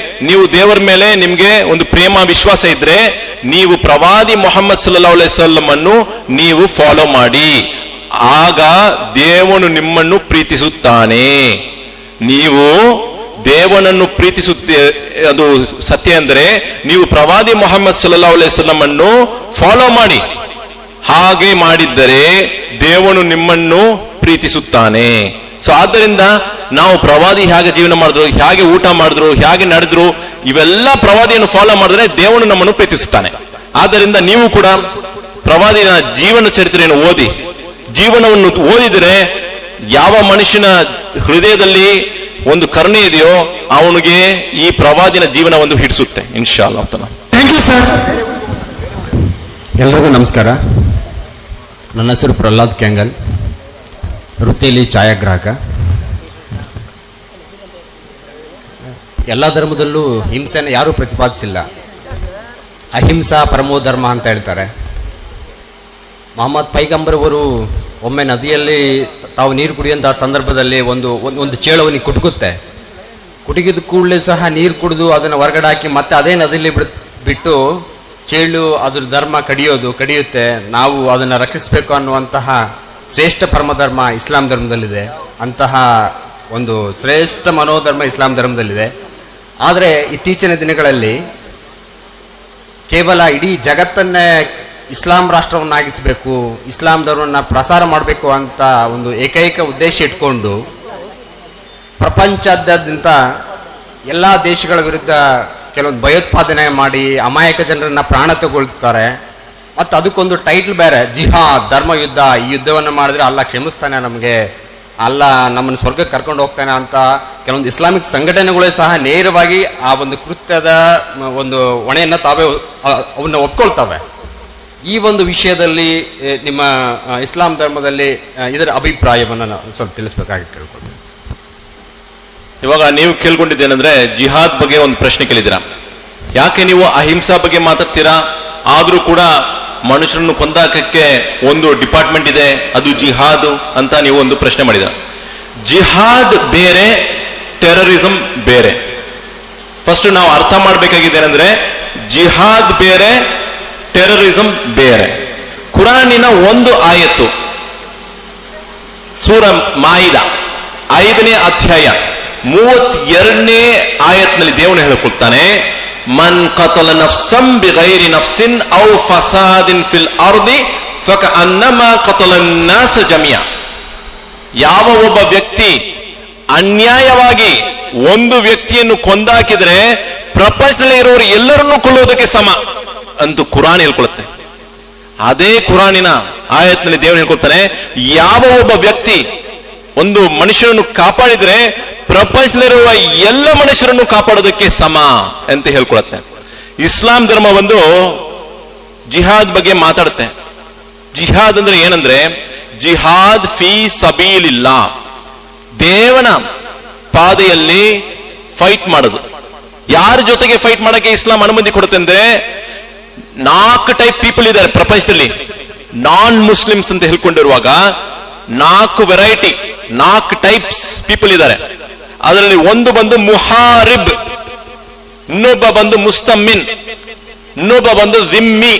ನೀವು ದೇವರ ಮೇಲೆ ನಿಮ್ಗೆ ಒಂದು ಪ್ರೇಮ ವಿಶ್ವಾಸ ಇದ್ರೆ, ನೀವು ಪ್ರವಾದಿ ಮೊಹಮ್ಮದ್ ಸಲ್ಲಲ್ಲಾಹು ಅಲೈಹಿ ವಸಲ್ಲಂ ಅನ್ನು ನೀವು ಫಾಲೋ ಮಾಡಿ, ಆಗ ದೇವನು ನಿಮ್ಮನ್ನು ಪ್ರೀತಿಸುತ್ತಾನೆ. ನೀವು ದೇವನನ್ನು ಪ್ರೀತಿಸುತ್ತೇ, ಅದು ಸತ್ಯ ಅಂದ್ರೆ ನೀವು ಪ್ರವಾದಿ ಮೊಹಮ್ಮದ್ ಸಲ್ಲಲ್ಲಾಹು ಅಲೈಹಿ ವಸಲ್ಲಂ ಅನ್ನು ಫಾಲೋ ಮಾಡಿ. ಹಾಗೆ ಮಾಡಿದ್ದರೆ ದೇವನು ನಿಮ್ಮನ್ನು ಪ್ರೀತಿಸುತ್ತಾನೆ. ಸೊ ಆದ್ದರಿಂದ ನಾವು ಪ್ರವಾದಿ ಹೇಗೆ ಜೀವನ ಮಾಡಿದ್ರು, ಹೇಗೆ ಊಟ ಮಾಡಿದ್ರು, ಹೇಗೆ ನಡೆದ್ರು, ಇವೆಲ್ಲ ಪ್ರವಾದಿಯನ್ನು ಫಾಲೋ ಮಾಡಿದ್ರೆ ದೇವನು ನಮ್ಮನ್ನು ಪ್ರೀತಿಸುತ್ತಾನೆ. ಆದ್ದರಿಂದ ನೀವು ಕೂಡ ಪ್ರವಾದಿಯ ಜೀವನ ಚರಿತ್ರೆಯನ್ನು ಓದಿ, ಜೀವನವನ್ನು ಓದಿದರೆ ಯಾವ ಮನುಷ್ಯನ ಹೃದಯದಲ್ಲಿ ಒಂದು ಕರುಣೆ ಇದೆಯೋ ಅವನಿಗೆ ಈ ಪ್ರವಾದಿನ ಜೀವನ ಒಂದು ಹಿಡಿಸುತ್ತೆ ಇನ್ಶಾ ಅಲ್ಲಾಹ್ ತಾಲಾ. Thank you sir. ಎಲ್ರಿಗೂ ನಮಸ್ಕಾರ. ನನ್ನ ಹೆಸರು ಪ್ರಹ್ಲಾದ್ ಕೆಂಗಲ್, ವೃತ್ತಿಯಲ್ಲಿ ಛಾಯಾಗ್ರಾಹಕ. ಎಲ್ಲ ಧರ್ಮದಲ್ಲೂ ಹಿಂಸೆನ ಯಾರೂ ಪ್ರತಿಪಾದಿಸಿಲ್ಲ. ಅಹಿಂಸಾ ಪರಮೋ ಧರ್ಮ ಅಂತ ಹೇಳ್ತಾರೆ. ಮೊಹಮ್ಮದ್ ಪೈಗಂಬರ್ ಅವರು ಒಮ್ಮೆ ನದಿಯಲ್ಲಿ ತಾವು ನೀರು ಕುಡಿಯುವಂತಹ ಸಂದರ್ಭದಲ್ಲಿ ಒಂದು ಚೇಳವನಿಗೆ ಕುಟುಕುತ್ತೆ. ಕುಟುಕಿದ ಕೂಡಲೇ ಸಹ ನೀರು ಕುಡಿದು ಅದನ್ನು ಹೊರಗಡೆ ಹಾಕಿ ಮತ್ತೆ ಅದೇ ನದಿಯಲ್ಲಿ ಬಿಟ್ಟು ಚೇಳು ಅದ್ರ ಧರ್ಮ ಕಡಿಯುತ್ತೆ, ನಾವು ಅದನ್ನು ರಕ್ಷಿಸಬೇಕು ಅನ್ನುವಂತಹ ಶ್ರೇಷ್ಠ ಪರಮಧರ್ಮ ಇಸ್ಲಾಂ ಧರ್ಮದಲ್ಲಿದೆ. ಅಂತಹ ಒಂದು ಶ್ರೇಷ್ಠ ಮನೋಧರ್ಮ ಇಸ್ಲಾಂ ಧರ್ಮದಲ್ಲಿದೆ. ಆದರೆ ಇತ್ತೀಚಿನ ದಿನಗಳಲ್ಲಿ ಕೇವಲ ಇಡೀ ಜಗತ್ತನ್ನೇ ಇಸ್ಲಾಂ ರಾಷ್ಟ್ರವನ್ನಾಗಿಸಬೇಕು, ಇಸ್ಲಾಂ ಧರ್ಮವನ್ನು ಪ್ರಸಾರ ಮಾಡಬೇಕು ಅಂತ ಒಂದು ಏಕೈಕ ಉದ್ದೇಶ ಇಟ್ಕೊಂಡು ಪ್ರಪಂಚಾದ್ಯಂತ ಎಲ್ಲ ದೇಶಗಳ ವಿರುದ್ಧ ಕೆಲವೊಂದು ಭಯೋತ್ಪಾದನೆ ಮಾಡಿ ಅಮಾಯಕ ಜನರನ್ನ ಪ್ರಾಣ ತಗೊಳ್ತಾರೆ. ಮತ್ತು ಅದಕ್ಕೊಂದು ಟೈಟ್ಲ್ ಬೇರೆ, ಜಿಹಾದ್, ಧರ್ಮ ಯುದ್ಧ. ಈ ಯುದ್ಧವನ್ನು ಮಾಡಿದ್ರೆ ಅಲ್ಲ ಕ್ಷಮಿಸ್ತಾನೆ, ನಮಗೆ ಅಲ್ಲ ನಮ್ಮನ್ನು ಸ್ವರ್ಗಕ್ಕೆ ಕರ್ಕೊಂಡು ಹೋಗ್ತಾನೆ ಅಂತ ಕೆಲವೊಂದು ಇಸ್ಲಾಮಿಕ್ ಸಂಘಟನೆಗಳೇ ಸಹ ನೇರವಾಗಿ ಆ ಒಂದು ಕೃತ್ಯದ ಒಂದು ಹೊಣೆಯನ್ನು ತಾವೇ ಅವನ್ನ ಒಪ್ಕೊಳ್ತವೆ. ಈ ಒಂದು ವಿಷಯದಲ್ಲಿ ನಿಮ್ಮ ಇಸ್ಲಾಂ ಧರ್ಮದಲ್ಲಿ ಇದರ ಅಭಿಪ್ರಾಯವನ್ನು ನಾವು ಸ್ವಲ್ಪ ತಿಳಿಸ್ಬೇಕಾಗಿ ಕೇಳ್ಕೊಳ್ತೀನಿ. ಇವಾಗ ನೀವು ಕೇಳ್ಕೊಂಡಿದ್ದೇನೆಂದ್ರೆ ಜಿಹಾದ್ ಬಗ್ಗೆ ಒಂದು ಪ್ರಶ್ನೆ ಕೇಳಿದ್ದೀರಾ. ಯಾಕೆ ನೀವು ಅಹಿಂಸಾ ಬಗ್ಗೆ ಮಾತಾಡ್ತೀರಾ, ಆದ್ರೂ ಕೂಡ ಮನುಷ್ಯರನ್ನು ಕೊಂದಾಕಕ್ಕೆ ಒಂದು ಡಿಪಾರ್ಟ್ಮೆಂಟ್ ಇದೆ, ಅದು ಜಿಹಾದ್ ಅಂತ ನೀವು ಒಂದು ಪ್ರಶ್ನೆ ಮಾಡಿದ. ಜಿಹಾದ್ ಬೇರೆ, ಟೆರರಿಸಂ ಬೇರೆ. ಫಸ್ಟ್ ನಾವು ಅರ್ಥ ಮಾಡ್ಬೇಕಾಗಿದೆ ಏನಂದ್ರೆ ಜಿಹಾದ್ ಬೇರೆ, ಟೆರರಿಸಂ ಬೇರೆ. ಕುರಾನಿನ ಒಂದು ಆಯತ್ತು, ಸೂರ ಮಾಯಿದ 5ನೇ ಅಧ್ಯಾಯ 32ನೇ ಆಯತ್ನಲ್ಲಿ ದೇವನು ಹೇಳಿಕೊಳ್ತಾನೆ, ಮನ್ ಕತಲ ನಫ್ಸಂ ಬಿಗೈರಿ ನಫ್ಸಿನ್ ಔ ಫಸಾದಿನ್ ಫಿಲ್ ಅರ್ದಿ ಫಕಅನ್ನಮಾ ಕತಲ ನಾಸ ಜಮಿಯಾ. ಯಾವ ಒಬ್ಬ ವ್ಯಕ್ತಿ ಅನ್ಯಾಯವಾಗಿ ಒಂದು ವ್ಯಕ್ತಿಯನ್ನು ಕೊಂದಾಕಿದ್ರೆ ಪ್ರಪಂಚದಲ್ಲಿ ಇರುವವರು ಎಲ್ಲರನ್ನೂ ಕೊಲ್ಲೋದಕ್ಕೆ ಸಮ ಅಂತೂ ಕುರಾನ್ ಹೇಳ್ಕೊಳುತ್ತೆ. ಅದೇ ಕುರಾನಿನ ಆಯತ್ನಲ್ಲಿ ದೇವರು ಹೇಳ್ಕೊಳ್ತಾನೆ, ಯಾವ ಒಬ್ಬ ವ್ಯಕ್ತಿ ಒಂದು ಮನುಷ್ಯನನ್ನು ಕಾಪಾಡಿದ್ರೆ ಪ್ರಪಂಚದಲ್ಲಿರುವ ಎಲ್ಲ ಮನುಷ್ಯರನ್ನು ಕಾಪಾಡೋದಕ್ಕೆ ಸಮ ಅಂತ ಹೇಳ್ಕೊಳತ್ತೆ. ಇಸ್ಲಾಂ ಧರ್ಮ ಒಂದು ಜಿಹಾದ್ ಬಗ್ಗೆ ಮಾತಾಡುತ್ತೆ. ಜಿಹಾದ್ ಅಂದ್ರೆ ಏನಂದ್ರೆ ಜಿಹಾದ್ ಫೀ ಸಬೀಲಿಲ್ಲಾ, ದೇವನ ಪಾದೆಯಲ್ಲಿ ಫೈಟ್ ಮಾಡೋದು. ಯಾರ ಜೊತೆಗೆ ಫೈಟ್ ಮಾಡಕ್ಕೆ ಇಸ್ಲಾಂ ಅನುಮತಿ ಕೊಡುತ್ತೆ ಅಂದ್ರೆ 4 ಟೈಪ್ ಪೀಪಲ್ ಇದ್ದಾರೆ ಪ್ರಪಂಚದಲ್ಲಿ. ನಾನ್ ಮುಸ್ಲಿಮ್ಸ್ ಅಂತ ಹೇಳ್ಕೊಂಡಿರುವಾಗ 4 ವೆರೈಟಿ, 4 ಟೈಪ್ಸ್ ಪೀಪಲ್ ಇದ್ದಾರೆ. ಅದರಲ್ಲಿ ಒಂದು ಬಂದು ಮುಹಾರಿಬ್, ಇನ್ನೊಬ್ಬ ಬಂದು ಮುಸ್ತಮಿನ್, ಇನ್ನೊಬ್ಬ ಬಂದು ಜಿಮ್ಮಿ,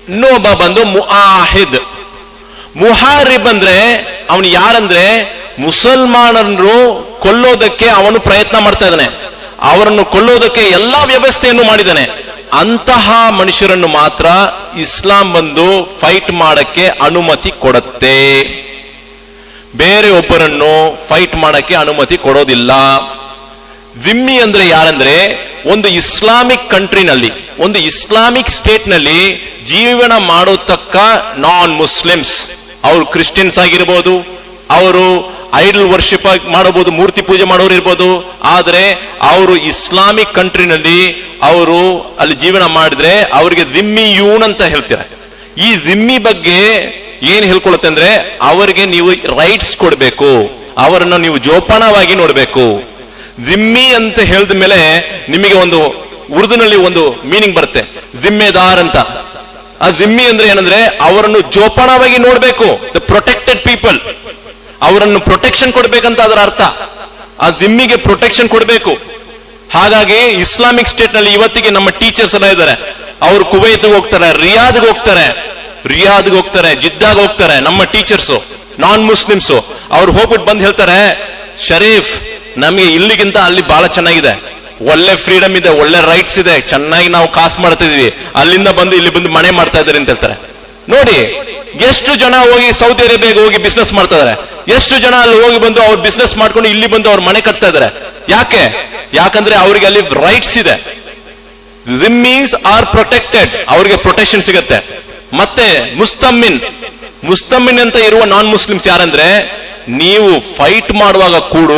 ಇನ್ನೊಬ್ಬ ಬಂದು ಮುಆಹಿದ್. ಮುಹಾರಿಬ್ ಅಂದ್ರೆ ಅವನು ಯಾರಂದ್ರೆ ಮುಸಲ್ಮಾನರು ಕೊಲ್ಲೋದಕ್ಕೆ ಅವನು ಪ್ರಯತ್ನ ಮಾಡ್ತಾ ಇದ್ದಾನೆ, ಅವರನ್ನು ಕೊಲ್ಲೋದಕ್ಕೆ ಎಲ್ಲಾ ವ್ಯವಸ್ಥೆಯನ್ನು ಮಾಡಿದ್ದಾನೆ. ಅಂತಹ ಮನುಷ್ಯರನ್ನು ಮಾತ್ರ ಇಸ್ಲಾಂ ಬಂದು ಫೈಟ್ ಮಾಡಕ್ಕೆ ಅನುಮತಿ ಕೊಡುತ್ತೆ, ಬೇರೆ ಒಬ್ಬರನ್ನು ಫೈಟ್ ಮಾಡಕ್ಕೆ ಅನುಮತಿ ಕೊಡೋದಿಲ್ಲ. ಜಿಮ್ಮಿ ಅಂದ್ರೆ ಯಾರಂದ್ರೆ ಒಂದು ಇಸ್ಲಾಮಿಕ್ ಕಂಟ್ರಿನಲ್ಲಿ, ಒಂದು ಇಸ್ಲಾಮಿಕ್ ಸ್ಟೇಟ್ ನಲ್ಲಿ ಜೀವನ ಮಾಡೋತಕ್ಕ ನಾನ್ ಮುಸ್ಲಿಮ್ಸ್, ಅವರು ಕ್ರಿಶ್ಚಿಯನ್ಸ್ ಆಗಿರ್ಬೋದು, ಅವರು ಐಡಲ್ ವರ್ಷಿಪ್ ಮಾಡಬಹುದು, ಮೂರ್ತಿ ಪೂಜೆ ಮಾಡೋರು ಇರ್ಬೋದು. ಆದ್ರೆ ಅವರು ಇಸ್ಲಾಮಿಕ್ ಕಂಟ್ರಿನಲ್ಲಿ ಅವರು ಅಲ್ಲಿ ಜೀವನ ಮಾಡಿದ್ರೆ ಅವರಿಗೆ ಜಿಮ್ಮಿಯೂನ್ ಅಂತ ಹೇಳ್ತಾರೆ. ಈ ಜಿಮ್ಮಿ ಬಗ್ಗೆ ಏನ್ ಹೇಳ್ಕೊಳುತ್ತೆ ಅಂದ್ರೆ ಅವರಿಗೆ ನೀವು ರೈಟ್ಸ್ ಕೊಡ್ಬೇಕು, ಅವರನ್ನ ನೀವು ಜೋಪಾನವಾಗಿ ನೋಡ್ಬೇಕು. ಜಿಮ್ಮಿ ಅಂತ ಹೇಳಿದ ಮೇಲೆ ನಿಮಗೆ ಒಂದು ಉರ್ದುನಲ್ಲಿ ಒಂದು ಮೀನಿಂಗ್ ಬರುತ್ತೆ, ಜಿಮ್ಮೆದಾರ್ ಅಂತ. ಆ ಜಿಮ್ಮಿ ಅಂದ್ರೆ ಏನಂದ್ರೆ ಅವರನ್ನು ಜೋಪಾನವಾಗಿ ನೋಡ್ಬೇಕು, ದ ಪ್ರೊಟೆಕ್ಟೆಡ್ ಪೀಪಲ್, ಅವರನ್ನು ಪ್ರೊಟೆಕ್ಷನ್ ಕೊಡ್ಬೇಕಂತ ಅದರ ಅರ್ಥ. ಆ ಜಿಮ್ಮಿಗೆ ಪ್ರೊಟೆಕ್ಷನ್ ಕೊಡ್ಬೇಕು. ಹಾಗಾಗಿ ಇಸ್ಲಾಮಿಕ್ ಸ್ಟೇಟ್ ನಲ್ಲಿ ಇವತ್ತಿಗೆ ನಮ್ಮ ಟೀಚರ್ಸ್ ಎಲ್ಲ ಇದ್ದಾರೆ, ಅವರು ಕುವೈತ್ಗೆ ಹೋಗ್ತಾರೆ, ರಿಯಾದ್ಗೆ ಹೋಗ್ತಾರೆ, ಜಿದ್ದಾಗ್ ಹೋಗ್ತಾರೆ. ನಮ್ಮ ಟೀಚರ್ಸು ನಾನ್ ಮುಸ್ಲಿಮ್ಸು ಅವ್ರು ಹೋಗ್ಬಿಟ್ಟು ಬಂದು ಹೇಳ್ತಾರೆ, ಶರೀಫ್ ನಮಗೆ ಇಲ್ಲಿಗಿಂತ ಅಲ್ಲಿ ಬಹಳ ಚೆನ್ನಾಗಿದೆ, ಒಳ್ಳೆ ಫ್ರೀಡಮ್ ಇದೆ, ಒಳ್ಳೆ ರೈಟ್ಸ್ ಇದೆ, ಚೆನ್ನಾಗಿ ನಾವು ಕಾಸು ಮಾಡ್ತಾ ಇದೀವಿ, ಅಲ್ಲಿಂದ ಬಂದು ಇಲ್ಲಿ ಬಂದು ಮನೆ ಮಾಡ್ತಾ ಇದ್ದಾರೆ ಅಂತ ಹೇಳ್ತಾರೆ. ನೋಡಿ ಎಷ್ಟು ಜನ ಹೋಗಿ ಸೌದಿ ಅರೇಬಿಯಾಗೆ ಹೋಗಿ ಬಿಸ್ನೆಸ್ ಮಾಡ್ತಾ ಇದಾರೆ, ಎಷ್ಟು ಜನ ಅಲ್ಲಿ ಹೋಗಿ ಬಂದು ಅವ್ರು ಬಿಸ್ನೆಸ್ ಮಾಡ್ಕೊಂಡು ಇಲ್ಲಿ ಬಂದು ಅವ್ರ ಮನೆ ಕಟ್ತಾ ಇದಾರೆ. ಯಾಕೆ? ಯಾಕಂದ್ರೆ ಅವರಿಗೆ ಅಲ್ಲಿ ರೈಟ್ಸ್ ಇದೆ. ಜಿಮ್ಮೀಸ್ ಆರ್ ಪ್ರೊಟೆಕ್ಟೆಡ್, ಅವರಿಗೆ ಪ್ರೊಟೆಕ್ಷನ್ ಸಿಗುತ್ತೆ. ಮತ್ತೆ ಮುಸ್ತಮ್ಮಿನ್ ಅಂತ ಇರುವ ನಾನ್ ಮುಸ್ಲಿಮ್ಸ್ ಯಾರಂದ್ರೆ, ನೀವು ಫೈಟ್ ಮಾಡುವಾಗ ಕೂಡ